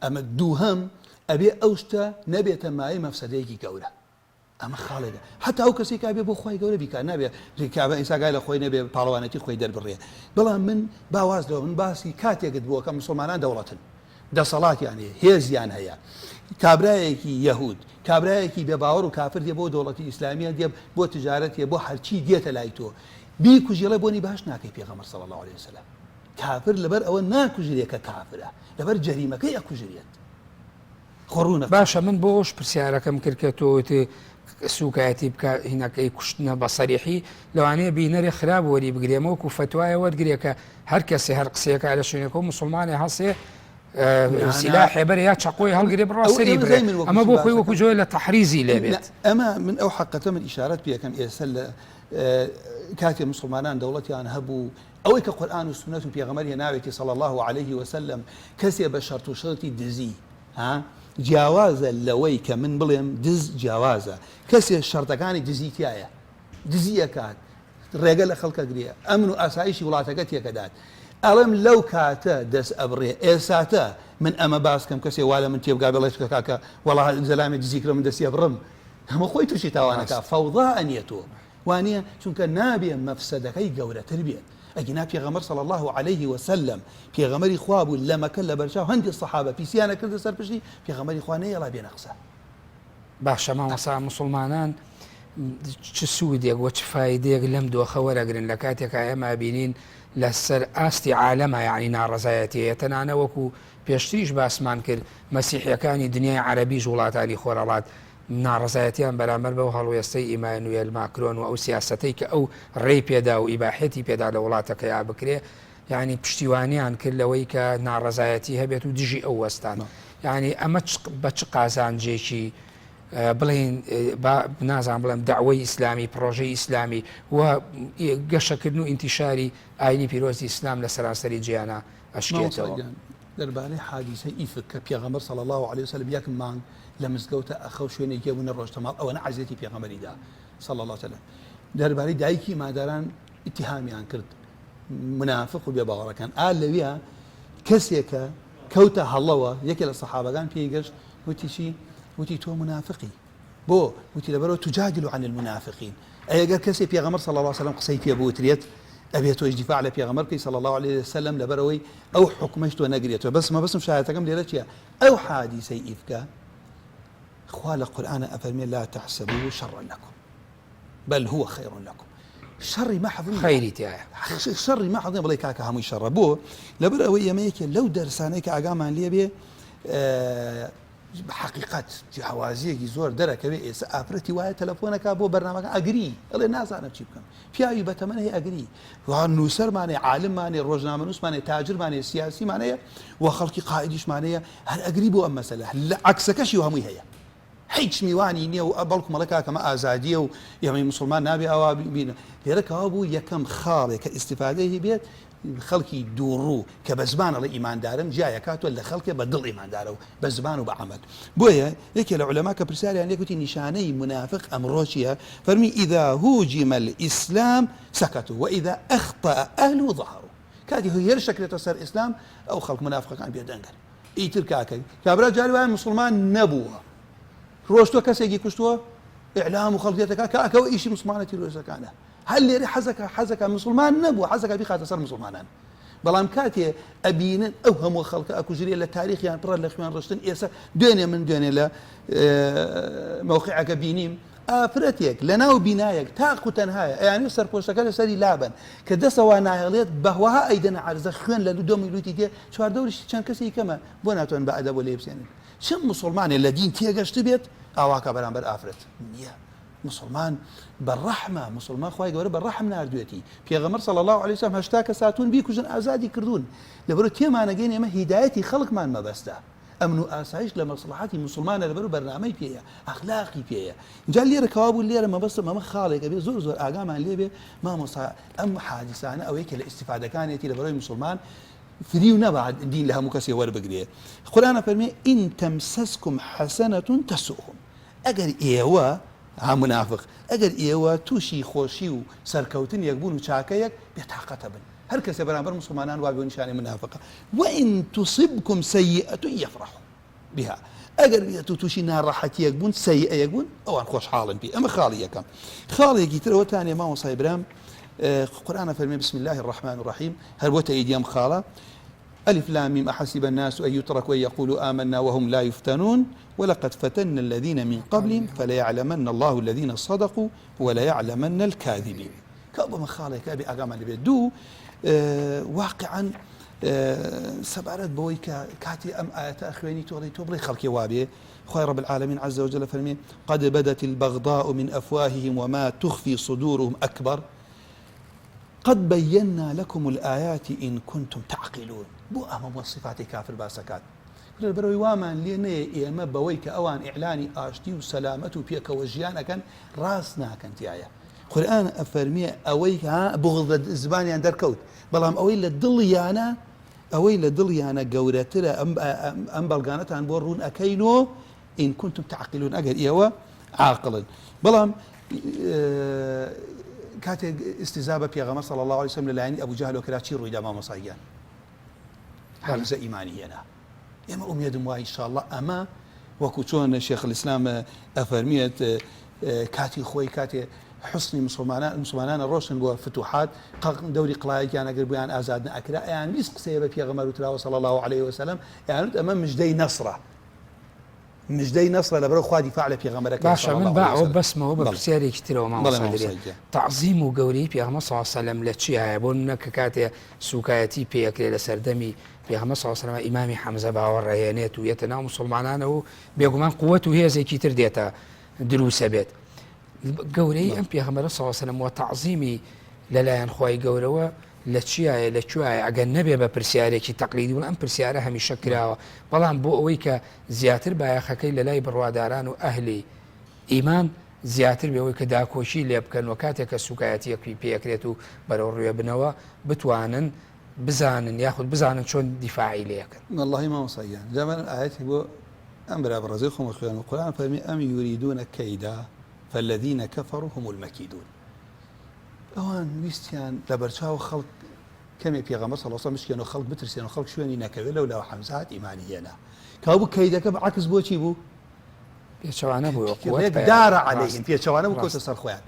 أما دوهم أبي أوشتا نبيت معي مفسديكي كورة أما خالده حتى أو كسي كابي بو خوي كورة بيكا نبي كابي إنسان قال خوي نبي بالوانتي خوي در بريه بلا من باواز لو من باسي كاتي قد بو كم مسلمان دولة ده صلاة يعني هي زيان هي كابرايكي يهود كابرايكي بباور وكافر دي بو دولة إسلامية دي بو تجارة بو حرشي ديت لايتو بيكو جيلا بوني باش ناكي بيغمر صلى الله عليه وسلم كافر لبر أو ناكو جريك كافرة لبر جريمة كي أكو جريت خورونة باشا من بوش برسياركم كركتو سوكاتي بكا هناك أي كشتنا بصريحي لو أنا بينري خراب وري بقريموك وفتوايا ورقريك هر كسي هر قصيك على شنو مسلماني هاسي سلاح بريات شقوي هالقريب راسري أما بو خوي وكو جوي لتحريزي لبيت أما من أو حقته من إشارات بيها كم إرسل كاتب مسلمانان دولتي أن هبوا أو كقرآن والسنة في غمرية نابتي صلى الله عليه وسلم كسي بشرط وشرطي دزي ها جوازة لويك من بلهم دز جوازة كسي الشرط كان دزيتيايا دزيا كات الرجال خلق قريه أمن أسايشي ولا تقتي كدات ألم لو كاتا دس أبريه إرساتا من أما باس كم كسي ولا من تيب قابل كاكا والله زلامة دزيكرا من دسي أبرم هم خويتو شي توانكا فوضاء أنيتو وانيا چونك نابيا مفسدك أي قولة تربية أجينا في غمر صلى الله عليه وسلم في غمر إخواب لما كلا برشا هندي الصحابة في سيانة كل سر بشي في غمر إخوانية لا بينقصه باشا ما وصا مسلمانان چ سوودێک وە چ فایدەیەک لەم دۆخە وەرەگرن لە کاتێک ئێمە بینین لەسەر ئاستی عالەمە یعنی ناڕەزایەتیە تەنانە وەکو پێشتریش باسمان کرد مەسیحیەکانی دنیای عەرەبیش وڵاتانی خۆرەڵات ناڕەزایەتیان بەرامبەر بەو هەڵوێستەی ئیمانوێل ماکرۆن و ئەو سیاسەتەی کە ئەو ڕێی پێدا و ئیباحەتی پێدا لە وڵاتەکەیا بکرێ یعنی پشتیوانیان کرد لەوەی کە ناڕەزایەتی هەبێت و دژی ئەو وەستان یعنی ئەمە بە چ قازانجێکی بڵێن نازان بڵێم داوای ئیسلامی پرۆژەی ئیسلامی و گەشەکردن و ئینتیشاری ئاینی پیرۆزی ئیسلام لە سەراسەری جیانە ئەشکێتەوە. دەربارەی حادیسەی ئیفک کە پێغەمبەر صلی الله عليه وسلم یەک مانگ لە مزگەوتە ئەخەو شوێنێکی بوونە ڕۆژتەماڵ ئەوەنە عەزیەتی پێغەمبەریدا صلی الله عليه وسلم. دەربارەی دایکی ماداران ئیتیهامیان کرد منافق و بێباوەڕەکان لەویە کەسێکە کەوتە هەڵەوە یەکێ لە سەحابەکان پێیگەشت وتی چی؟ وتی تۆ منافقی بۆ وتی لەبەرەوە تجادل عن المنافقين ئەگەر کەسێ پێغەمبەر صلی الله عليه وسلم قسەی پێ بوترێت ئەبێت تۆ دیفاع لە پێغەمبەر بکەی صلی الله عليه وسلم لەبەرەوەی ئەو حکمەش تۆ نەگرێتەوە. بەس مەبەستم شایەتەکەم لێرە چییە؟ ئەو حادیسەی ئیفکە خوا لە قورئانە ئەفەرمێ لا تحسبوه شرا لكم بل هو خير لكم. شەڕی مەحض خەیری تایە، شەڕی مەحض بڵێ کاکە هەمووی شەڕە بۆ لەبەر ئەوەی ئێمە یەکێ لەو دەرسانەی کە ئاگامان لێ بێ بحقیقت جیاوازیەکی زۆر دەرەکەوێ ئێستا ئافرەتی وایە تەلەفۆنەکە بۆ بەرنامەکە ئەگری ئەڵێ نازانم چی بکەم پیاوی بەتەمەن هەیە ئەگری نووسەرمانێ عالممانێ ڕۆژنامەنووسمانێ تاجرمانێ سیاسیمانەیە و خەڵکی قائیدیشمانەیە هەر ئەگری بۆ ئەم مەسەلە لە عەکسەکەشی و هەمووی هەیە هیچ میوانی نییە و بەڵکو مەڵەکە کەمە ئازادیە و ئێمەی مسلمان نابێ ئەوە بینە لێرەکەەوە بوو یەکەم خاڵێک کە ئیستیفادەی بێت خەڵکی دووڕوو کە بە زبانە لە ئیماندارن جایەکاتوە لە خەڵکێ بە دڵ ئیماندارە و بە زبان و بە عەمەل. بۆیە یەکێ لە عولەما کە پرسیاریان لێکوتی نیشانەی منافق ئەمڕۆ چییە؟ فەرمی ئیذا هوجم الئیسلام سەکەتوا وئیذا ئەخطأ ئەهلوه ظەهروا. کاتی هێر شەکرێتە سەر ئیسلام ئەو خەڵک منافقەکان بێدەنگن. ئیتر کاکەی کابرا جاری وایە مسلمان نەبووە ڕۆژتۆ کەسێکی کوشتووە ئیعلام و خەڵکێتەکە کاکەوە ئیشی مسلمانەتی ڕۆژەکانە هەل لێرە حەزەکە مسلمان نەبووە حەزەکە بیخاتە سەر مسلمانان. بەڵام کاتێ ئەبینن ئەو هەموو خەڵکە ئەکوژرێ لە تاریخیان پڕە لە خوێن ڕشتن ئێستا دوێنێ من دوێنێ لە مەوقعەکە بینیم ئافرەتێک لە ناو بینایەک تاق و تەنهایە ئەیانێ سەرپۆشتەکە لەسەری لابن کە دەسەوە نایەڵێت بەهواها ئەیدەنە عەرزە خوێن لە دۆ میلوتی تێ چواردەوریشی چەند کەسی کەمە بۆ ناتوانن بە ئەدەب بۆ لێ بسێنن. چەند مسلمانێ لە دین تێگەشت بێت ئاواکە بەرامبەر ئافرەت نییە. مسلمان بەڕەحمە مسلمان خوای گەورە بەڕەحم ناردوێتی پێغەمبەر صلی الله عليه وسلم 80 کە ساتون بیکوژن ئازادی کردوون لەبەرەوە تێمانەگەین ئێمە هیدایەتی خەڵکمان مەبەستە ئەمن و ئاسایش لە مەسلحەتی مسلمانە لەبەرەوە بەرنامەی پێیە ئەخلاقی پێیە. اینجا لێرە کەوا بوو لێرە مەبەستم ئەمە خاڵێکە بێ زۆر زۆر ئاگامان لێ بێ مامۆستا ئەم حادیسانە ئەوەیە کە لە ئیستیفادەکانێتی لەبەرەوەی مسلمان فری و نەبات دین لە هەموو کەسێ وەربگرێ. قورئان فەرمێ ئین تەمسەسکم حەسەنەتون تەسوؤهم. ئەگەر ئێوە منافق ئەگەر ئێوە تووشی خۆشی و سەرکەوتن یەکبوون و چاکەیەک بێتاقەتە بن هەر کەسێ بەرامبەر مسلمانان وا بێ نیشانەی منافقە. وئین تصبکم سەیئەة یەفرحوا بها. ئەگەر بێت و تووشی ناڕەحەتیەک بوون سەیئەیەک بوون ئەوان خۆشحاڵن پێ. ئەمە خاڵی یەکەم. خاڵێکی ترەوە تانێ مامۆستای برام قورئان فەرمێ بسم الله الرحمن الرحيم هەر بۆ تەییدیەم خاڵە ألف لام ميم أحسب الناس أن يتركوا أن يقولوا آمنا وهم لا يفتنون ولقد فتنا الذين من قبلهم فليعلمن الله الذين صدقوا وليعلمن الكاذبين. كأبو مخالك أبي أقام اللي بيدو واقعا سبارت بوي كاتي أم آيات أخواني تبري خلقي وابي خوي رب العالمين عز وجل فرمين قد بدت البغضاء من أفواههم وما تخفي صدورهم أكبر قد بينا لكم الآيات إن كنتم تعقلون. بو أهم وصفات كافر باسكات بروي وامان ليني إما بويك أوان إعلاني آشتي وسلامته بيك وجيانا كان راسنا كانت آية قرآن أفرمي أويك بغض الزباني عند الكوت بلام أوي للضليانا أوي للضليانا قورتلا أم بلغانتها عن بورون أكينو إن كنتم تعقلون أجل إيوا عاقلا بلام كاتب استجابة بيغمر صلى الله عليه وسلم للعين أبو جهل وكراتشي رويدا ما مصايان حرزة إيمانينا إما أميد إن شاء الله أما وكوتون شيخ الإسلام أفرميت كاتي خوي كاتي حسني مسلمان الروشن بو فتوحات دوري قلاي كان قربيان آزادنا أكرا يعني بيسق سيبا بيغمر صلى الله عليه وسلم يعني أمام مجدي نصرة مجدي نصر لبرو خوا دفاع على پیغمبرك باشا من باعو بس ما هو بسياري كتير وما وصل تعظيم وقوري پیغمبر صلى الله عليه وسلم لتشي هيبون ككاتي سوكايتي بيك لسردمي پیغمبر صلى الله عليه وسلم امامي حمزه باور ريانيت ويتنا مسلمانان و بيغمان قوته هي زي كتير ديتا دروس بيت قوري ام پیغمبر صلى الله عليه وسلم وتعظيمي للاين خواي قوروا لتشيا لتشوا أجنبي ببرسيارك تقليدي ولا أم برسيارها مش شكراوة بلان بو ويك زياتر بايخكي للاي برواداران وأهلي ئیمان زیاتر بەوەی کە داکۆشی لێ بکەن و کاتێک کە سوکایەتیەکی پێکرێت و بەرەو ڕوێ بنەوە بتوانن بزانن یاخود بزانن چۆن دیفاعی لەکەن. والله ما وصيان جمال آياتي بو أمر أبرزيخهم وخيان القرآن فمي أم يريدون كيدا فالذين كفروا هم المكيدون. أوان ويستيان لبرشاو خلق كم يبيغمر صلى الله عليه وسلم مش كانوا خلق بترسيان وخلق شواني نكذا لولا حمزات إيماني هنا كابو كيدا كبعكس بوشي بو پێچەوانە بوو دار عليهم پێچەوانە بوو کۆتە سەر خۆیان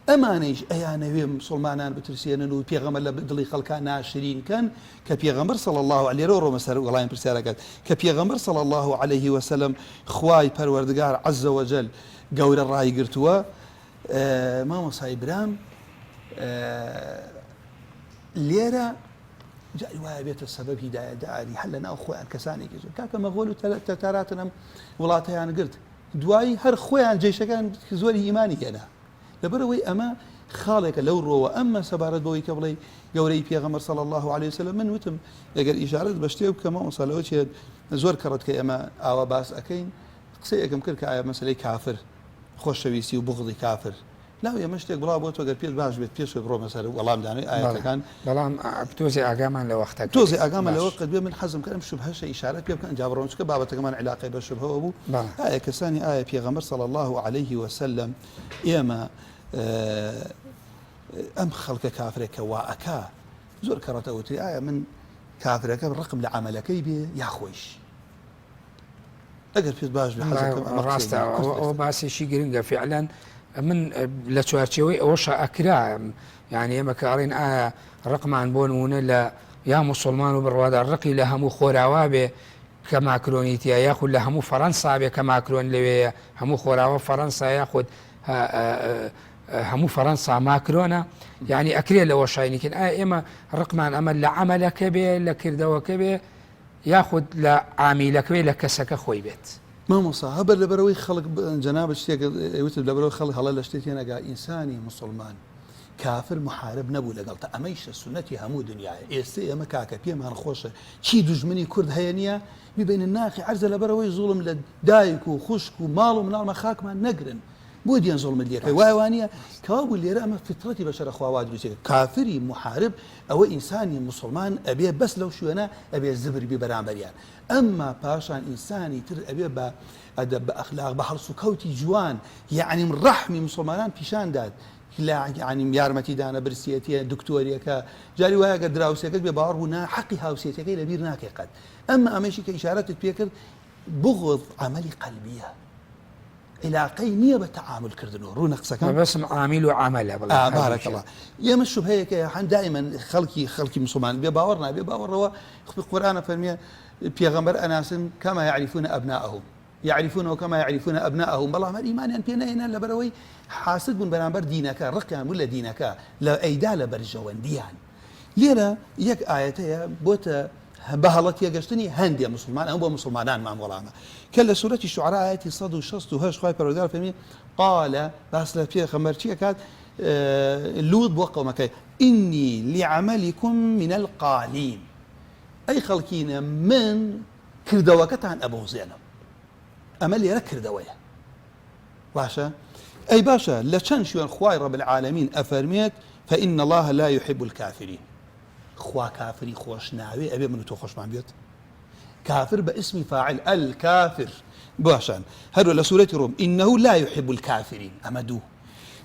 ئەمانەیش ئەیانەوێ مسلمانان بترسێنن و پێغەمبەر لە دڵی خەڵکان ناشرینکەن کە پێغەمبەر صلی الله عليه ڕۆمە سەر وەڵامی پرسیارەکەت کە پێغەمبەر صلی الله عليه وسلم خوای پەروەردگار عز وجل گەورە ڕایگرتووە مامۆسای برام لێرە جای وایە بێتە سەبەب هیدایەتداری هەر لە ناو خۆیان کەسانێکی زۆر کاکە مەغۆل و تەتاراتن ئەم وڵاتەیان گرت دوایی هەر خۆیان جێشەکان زۆری ئیمانی هێنا لەبەرەوەی ئەمە خاڵێکە لەو ڕۆوە ئەمە سەبارەت بەوەی کە بڵێ گەورەی پێغەمبەر صلی الله عليه وسلم من وتم ئەگەر ئیشارەت بە شتێ بکەمە مەسەلەوە چێت زۆر کەڕەت کە ئێمە ئاوا باس ئەەکەین قسەی یەکەم کرد کە ئایا مەسەلەی کافر خۆشەویستی و بغضی کافر لاو ئێمە شتێک بڵاو بۆ تۆ گەر پێت باش بێت پێش بڕۆمە سەر وەڵام دانەوەی ئاەتەکان بەڵام تۆزی ئاگامان لە وەختە تۆزی ئاگامە لە وەقت بێ من حەزم کەم شوبهەشە ئیشارەت پێ بکەن جا بڕۆن چکە بابەتەکەمان علاقەی بە شوبهەوە بوو ئایا کەسانی ئایا پێغەمبەر صلی الله عليه وسلم ئێمە ئەم خەڵکە کافرێکە وا ئەکا زۆر کەڕەتەوتری ئایا من کافرەکە ڕقم لە عملەکەی بێ یا خۆش ئەگەر پێت باش ڕاستە ئەو باسێکی گرنگە فعلەن من لە چوارچەوەی ئەوەشە ئەکرا یعنی ئێمە کاڕین ئایا ڕقمان بۆ نمونە لە یا موسڵمان و بڕوادار ڕقی لە هەموو خۆراوا بێ کە ماکرۆنیتە یاخود لە هەموو فەڕەنسا بێ کە ماکرۆن لەوەیە هەموو خۆراوە فەڕەنسا یاخود هەموو فەڕەنسا ماکرۆنە یعنی ئەکرێ لەوە شاینیکن ئایا ئێمە ڕقمان ئەمە لە عملەکە بێ لە کردەوەکە بێ یاخود لە عامیلەکەوێ لە کەسەکە خۆی بێت مامۆسا هەبەر لەبەرەوەی خەڵک جەنابە شتێک وتت لەبەرەوەی خەڵک هەڵە لە شتێک هێنەگا ئینسانی موسڵمان کافر محارب نەبوو لەگەڵتە ئەمەیشە سنەتی هەموو دنیاە ئێستا ئێمە کاکە پێمان خۆشە چی دوژمنی کورد هەیە نییە ببینن ناخی عەرزە لەبەرەوەی زوڵم لە دایک و خوشک و ماڵ و مناڵمە خاکمان نەگرن بۆ دیان زوڵمت لێکەکەی وایوانە کەوا بوو لێرە ئەمە فطرەتی بەشەرە خواوا دروستێت کافری محارب ئەوە ئینسانی موسڵمان ئەبێ بەس لەو شوێنە ئەبێ زبربی بەرامبەریان ئەمما پاشان ئینسانی تر ئەبێ بە ئەدەب بە ئەخلاق بە هەڵس و کەوتی جوان یعنی ڕەحمی موسڵمانان پیشان داد ینی یارمەتیدانە برسیەتیە دکتۆریەکە جاری وایە گە دراوسەکەت بێ باوەڕ بوو حەقی هاوسێتەکەی لەبیر ناکەی قەت ئەمما ئەمەشی کە ئیشارەتت پێ کرد بغض عملی قەلبیە علاقەی نییە بە تەعاملکردنەوە ڕوونە قسەکان بەسم عامیل و عملە بارەکەڵڵا ئێمە شوبهەیەکە هەن دائیمەن خەڵکی مسلمان بێ باوەڕ نابێ باوەڕەوە قورئانە فەرمیێ پێغەمبەر ئەناسن کەما یعریفون ئەبناءهم يعرفونه كما يعرفون أبناءهم بەڵام هەر ئیمانیان پێ نەهێنا لەبەرەوەی حاسد بوون بەرامبەر دینەکە ڕقیان بوو لە دینەکە لە ئەیدا لە بەرژەوەندیان لێرە یەک ئاەتەیە بۆتە بەهەڵەت یەگەشتنی هەندێک مسلمان ئەم بۆ مسلمانانمان وەڵامە کە لە سوورەتی شوعرا ئاەتی 168 خوای پەروەردگار فەرمێ قال باس لە پێغەمبەر چی ئەکات لوط بۆ قەومەکەی ئینی لعەمەلیکم من القالین ئەی خەڵکینە من کردەوەکەتان ئەبوزێنم ئەمە لێرە کردەوەیە باشە ئەی باشە لە چەند شوێن خوای ڕەب العالەمین ئەفەرمێت فإن الله لا يحب الكافرين خوا كافري خوش ناوي أبي من تو خوش ما بيت كافر باسم فاعل الكافر باشان هذا لسورة روم إنه لا يحب الكافرين أمدو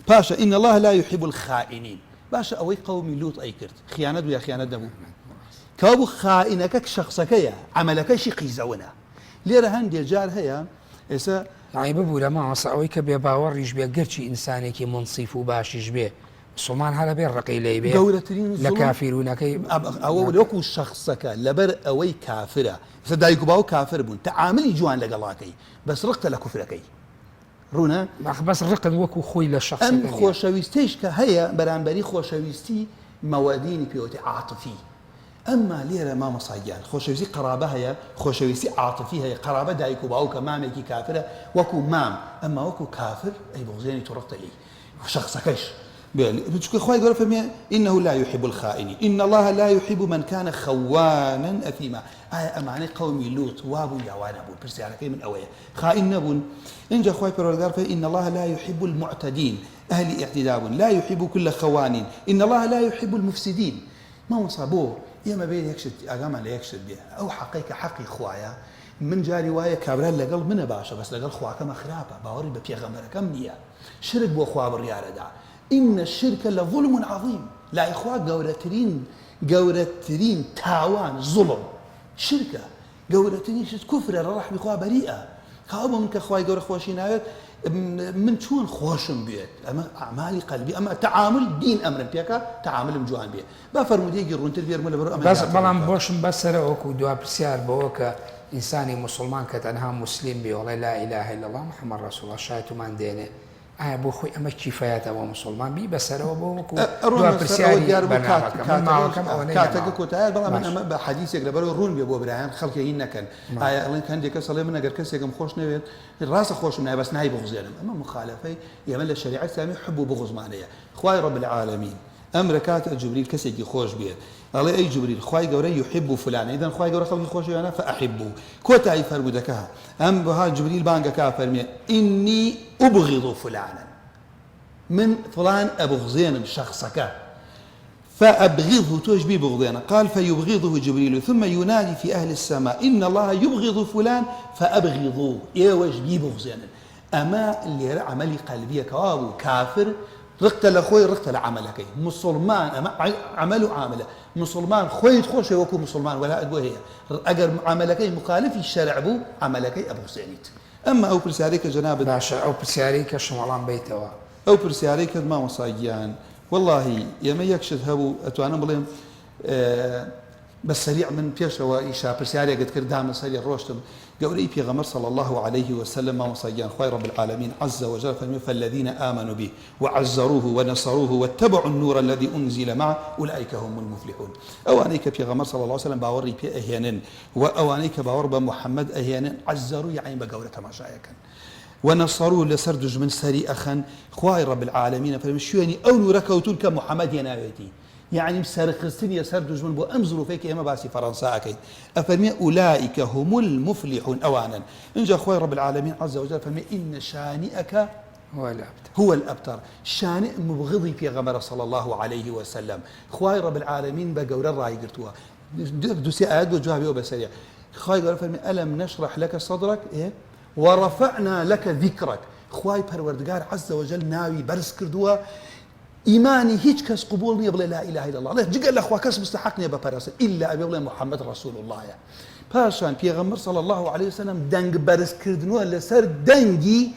باشا إن الله لا يحب الخائنين باشا أوي قومي لوط أي كرت خيانة ويا خيانة دبو كابو خائنك شخصك يا عملك شي قيزونا ليرة هندي جار هيا إسا يعني ببو لما أصعوي كبي باوريش بيا قرشي إنسانك منصف وباشيش بيه سلمان هذا بين رقي لي بيه لكافرون كي أو لوكو شخصك لبر أوي كافرة سدايكو باو كافر بون تعاملي جوان لقلاكي بس رقت لكفركي رونا بس الرقم وكو خوي للشخص أم خوشويستيش كهيا برانبري خوشويستي موادين بيوتي عاطفي أما ليرة ما مصايان خوشويستي قرابة هي خوشويستي عاطفي هي قرابة دايكو باو كمامكي كافرة وكو مام أما وكو كافر أي بغزيني ترقت لي شخصكش بچکە خی گەورە فەرمێ إنه لا يحب الخائنين إن الله لا يحب من كان خوانا أثيما ئەمانەی قومی لوط وابوو یاوانە بوون پرسیارەکەی من ئەوەیە خائن نەبوون اینجا خی پەروەردگار فەرمێ إن الله لا يحب المعتدين أهل اعتداء لا يحب كل خوان إن الله لا يحب المفسدين ما وصابوه ئێمە بێ یەکشت ئاگامان لە یەکشت بێ ئەو حەقێکە حەقی خوایە من جاری وایە کابرا لەگەڵ منە باشە بەس لەگەڵ خواکەمە خراپە باوەڕی بە پێغەمبەرەکەم نییە شرک بۆ خوا بڕیارەدا إن الشرك لظلم عظيم لا إخوة گەورەترین تاوان ظلم شركة گەورەترین كفر الرحم إخوة بريئة كابو من كخواي گەورە خۆشی ناوێت من چۆن خۆشم بێت ئەمە ئەعمالی قەلبی ئەمە تعامل دین ئەمرم پێکە تعاملم جوان بێ با فەرمودەیەکی ڕوونتر بێرمە لەبەر ئەمە بەڵام بۆشم بەسەرە وەکو دوا پرسیار بەوە کە ئینسانی مسلمان کە تەنها مسلیم بێ وڵێ لا إله إلا الله محمد رسول الله شایەتمان دێنێ ئایا بۆ خۆی ئەمە کیفایەتەوە مسلمان بی بەسەرەوە بۆ وەکو دوا پرسیاری کاتەکە کۆتایە بەڵام من ئەمە بە حەدیثێک لەبەرەوە ڕوون بێ بۆ برایان خەڵکی هین نەکەن ئایا ئەڵێن هەندێک کەس ئەڵێ من ئەگەر کەسێکم خۆش نەوێت ڕاستە خۆشم نایە بەس نای بغزێنم ئەمە مخالفەی ئێمە لە شەریعەت ئیسلامی حب و بغزمانەیە خوای رب العالمین ئەمرە کاتە جوبریل کەسێکی خۆش بێت ئەڵێ ئەی جوبریل خوای گەورە يحب فلان إذن خوای گەورە خەڵکی خۆش وێنە فأحبه کۆتایی فەرمودەکە ئەم بەها جوبریل بانگەکە فەرمێ إني أبغض فلانا من فلان أبغضين شخصك فأبغضه توجبي بغضين قال فيبغضه جبريل ثم ينادي في أهل السماء إن الله يبغض فلان فأبغضوه يوجبي بغضين أما اللي عملي قلبية كوابو كافر رقت لخوي رقت لعملك مسلمان أما عمله عامله مسلمان خوي تخوش وكو مسلمان ولا أدوه هي أجر عملك مخالف الشرع بو عملك أبو سعيد أما أو برسالك جناب باشا أو برسالك شمالان بيتوا ئەو پرسیارەی کرد مامۆستاگیان واللهی ئێمە یەکشت هەبوو ئەتوانم بڵێم بە سەریع من پێشەوە ئیشا پرسیارێکت کرد دامە سەری ڕۆشتم گەورەی پێغەمبەر صلى الله عليه وسلم مامۆستاگیان خوای رب العالمين عز وجل فەرمێ فالذين آمنوا به وعزروه ونصروه واتبعوا النور الذي أنزل معه أولئك هم المفلحون ئەوانەی کە پێغەمبەر صلى الله عليه وسلم باوەڕی پێ ئەهێنن و ئەوانەی کە باوەڕ بە محەممەد ئەهێنن عزروا یعنی بە گەورە تەماشایەکەن ونصروه لسر دجمن سري أخا خواي رب العالمين فمشيوني أو نوركوتون كمحمد يناويتي يعني سر خرستني يسر دجمن بو أمزلوا فيك إما باسي فرنسا أكيد أفرمي أولئك هم المفلحون أوانا إن جاء خواي رب العالمين عز وجل فمي إن شانئك هو الأبتر شانئ مبغضي في غمر صلى الله عليه وسلم خواي رب العالمين بقول الرأي قرتوها دوسي آيات وجوابي وبسريع خواي قال فمي ألم نشرح لك صدرك إيه ورفعنا لك ذكرك خواي پروردگار عز وجل ناوي برز كردوا إيماني هيج كس قبول نية بلا لا إله إلا الله لا جقل أخوا كس مستحق نية بپرسل إلا أبي محمد رسول الله پاشان پیغمبر صلى الله عليه وسلم دنگ برز كردنوا لسر دنگي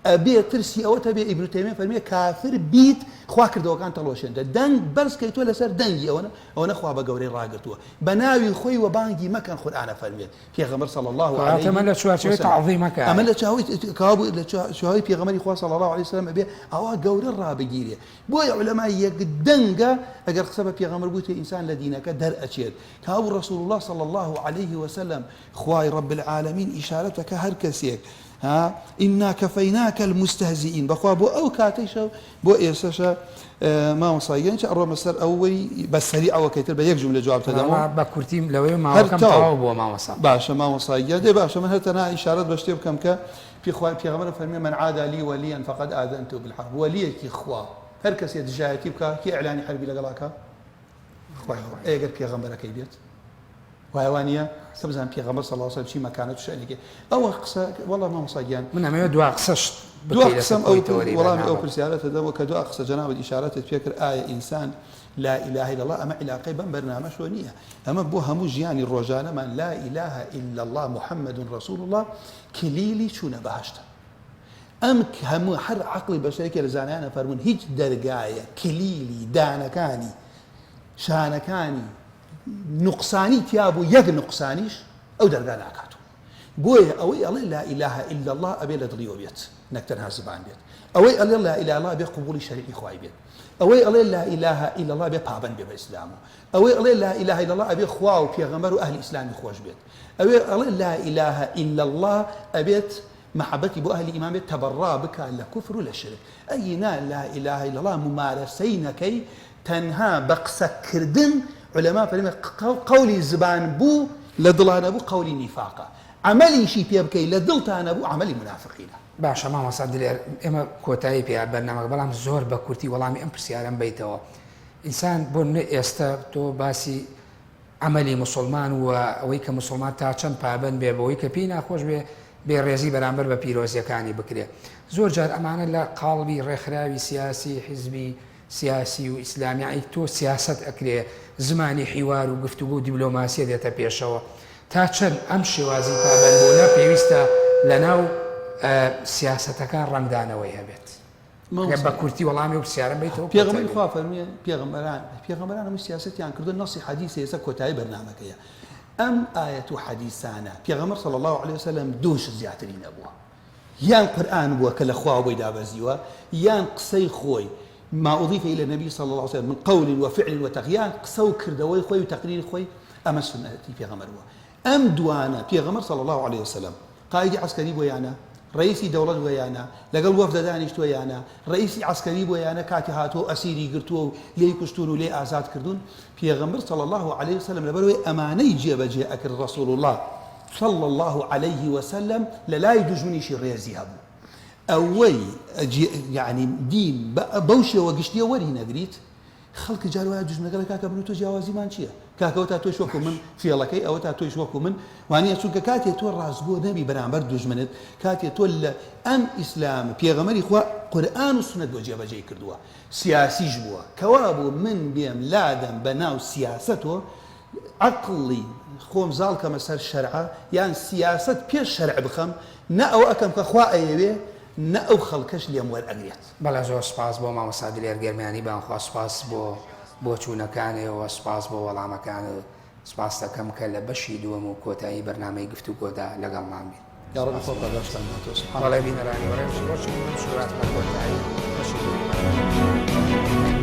أبي ترسي أو تبي ابن تيمية فرمية كافر بيت خوا كردوا كان تلوشين دنگ برز كيتوا لسر دنگي أو نخوا بقوري راقرتوا بناوي خوي وبانجي ما كان قرآن فرمية پیغمبر صلى الله عليه وسلم أتمنى شوي تعظيمك أمل شاوي كابو شاوي پیغمبر خوا صلى الله عليه وسلم أبي أو قوري رابجيري بوي علماء يقدنجا أجر سبب پیغمبر بوتي إنسان لدينك در أشيد كابو رسول الله صلى الله عليه وسلم خواي رب العالمين إشارتك هركسيك ها إنا كفيناك المستهزئين بخوا بو أو كاتيشا بو إيساشا ما مصايين شأروا مصر أوي بس سريع أو كتير بيك جملة جواب تدمو بكرتيم لو ما كم تعوب وما وصل باشا ما مصايين ده باشا من هتنا إشارات بشتيب كم كا في خوا في غمر فرمي من عاد لي وليا فقد آذنته بالحرب وليك إخوا هركس يتجاهتي بكا كي إعلاني حربي لقلاكا خوا إيه قال كي غمر كيبيت وهوانية سبزان پیغمبر صلى الله عليه وسلم شي مكانته شأنك أو قصة والله ما مصيان من ما دوا قصش دوا قسم أو والله أو برسالة هذا وكدوا قصة جناب الإشارات تفكر آية إنسان لا إله إلا الله أما علاقة بين برنامج ونية أما بوها مجياني الرجال من لا إله إلا الله محمد رسول الله كليلي شو نبهشت أم هم حر عقلي بشريك لزانانا فرمون هيج درجاية كليلي دانكاني شانكاني نقصاني تيابو يق نقصانيش أو درجان عكاتو بوي أوي الله لا إله إلا الله أبي لدريو بيت نكتر هازبان بيت أوي الله لا إله إلا الله بقبول شريعي خواي بيت أوي الله لا إله إلا الله ببابن بإسلامه أوي الله لا إله إلا الله أبي خواو في غمر أهل الإسلام خوش بيت أوي الله لا إله إلا الله أبيت محبەتی بۆ ئەهلی ئیمان بێت تەبەڕا بکە لە کوفر و لە شرک ئەینا لا إله إلا الله ممارەسەی نەکەی تەنها بە قسەکردن علەما فەرمێ قەولی زبان بوو لە دڵانە بوو قەولی نیفاقە عملیشی پێ بکەی لە دڵتانە بوو عملی منافقینە باشە مامۆستا دلێر ئێمە کۆتایی پێ بەرنامەکە بەڵام زۆر بە کورتی وەڵامی ئەم پرسیارەم بیتەوە ئینسان بۆ ئێستا تۆ باسی عملی مسلمان و ئەوەی کە مسلمان تا چەند پابند بێ بەوەی کە پێی ناخۆش بێ بێڕێزی بەرامبەر بە پیرۆزیەکانی بکرێ زۆر جار ئەمانە لە قاڵبی ڕێکخراوی سیاسی حیزبی سیاسی و ئیسلامی تۆ سیاست ئەکرێ زمانی حیوار و گفتوگو و دیبلۆماسیە دێتە پێشەوە تا چەند ئەم شێوازی پابندبوونە پێویستە لەناو سیاسەتەکان ڕەنگدانەوەی هەبێت بە کورتی وەڵامی و پرسیارم بیتەوە پێغەمبەری خوا فەرموویە پێغەمبەران هەمووی سیاسەتیان کردو نەسی حەدیثە ئێستا کۆتایی بەرنامەکەیە ئەم ئایەت و حەدیثانە پێغەمبەر صلی الله عليه وسلم دووش زیاتری نەبووە یان قورئان بووە کە لە خوا بۆی دابەزیوە یان قسەی خۆی ما أضيف إلى النبي صلى الله عليه وسلم من قول وفعل وتقيان قسو كردوي خوي وتقرير خوي أما سنتي في غمر أم دوانا في غمر صلى الله عليه وسلم قائد عسكري ويانا رئيسي دولة ويانا لقل وفد دانشت ويانا رئيسي عسكري ويانا كاتي هاتو أسيري قرتو لي كشتون ولي آزاد كردون في غمر صلى الله عليه وسلم لبروي أماني جيب جاءك رسول الله صلى الله عليه وسلم لا يدجمني شي ريزي هبو ئەوەی یعنی دین بەوشەوە گشتیە وەری نەگریت خەڵکی جار وایە دوژمنەکە لە کاکە بن و تۆ جیاوازیمان چییە کاکەوە تا تۆش وەکو من فێڵەکەی ئەوە تا تۆش وەکو من وانە چونکە کاتێ تۆ ڕازبووە نەبی بەرامبەر دوژمنت کاتێ تۆ لە ئەم ئیسلام پێغەمبەری خوا قورئان و سنت بۆ جێبەجێ کردووە سیاسیش بووە کەوا بوو من بێم لادەم بە ناو سیاسەتۆ عەقڵی خۆم زاڵ کەمە سەر شەرعە یان سیاست پێش شەرع بخەم نە ئەو ئەکەم کە خوا ئەیەوێ نە ئەو خەڵکەش لێم وەرئەگرێت بەڵێ زۆر سپاس بۆ مامۆستا دلێر گەرمانی بانخوا سپاس بۆ چوونەکانەوە سپاس بۆ وەڵامەکان سپاس دەکەم کە لە بەشی دووەم و کۆتایی بەرنامەی گفتوگۆدا لەگەڵمان بێت یا ڕەبی خۆ بەداشتان بەڵێ بینەرانی وەڕێ شوڕات بە کۆتایی بەشی دووەم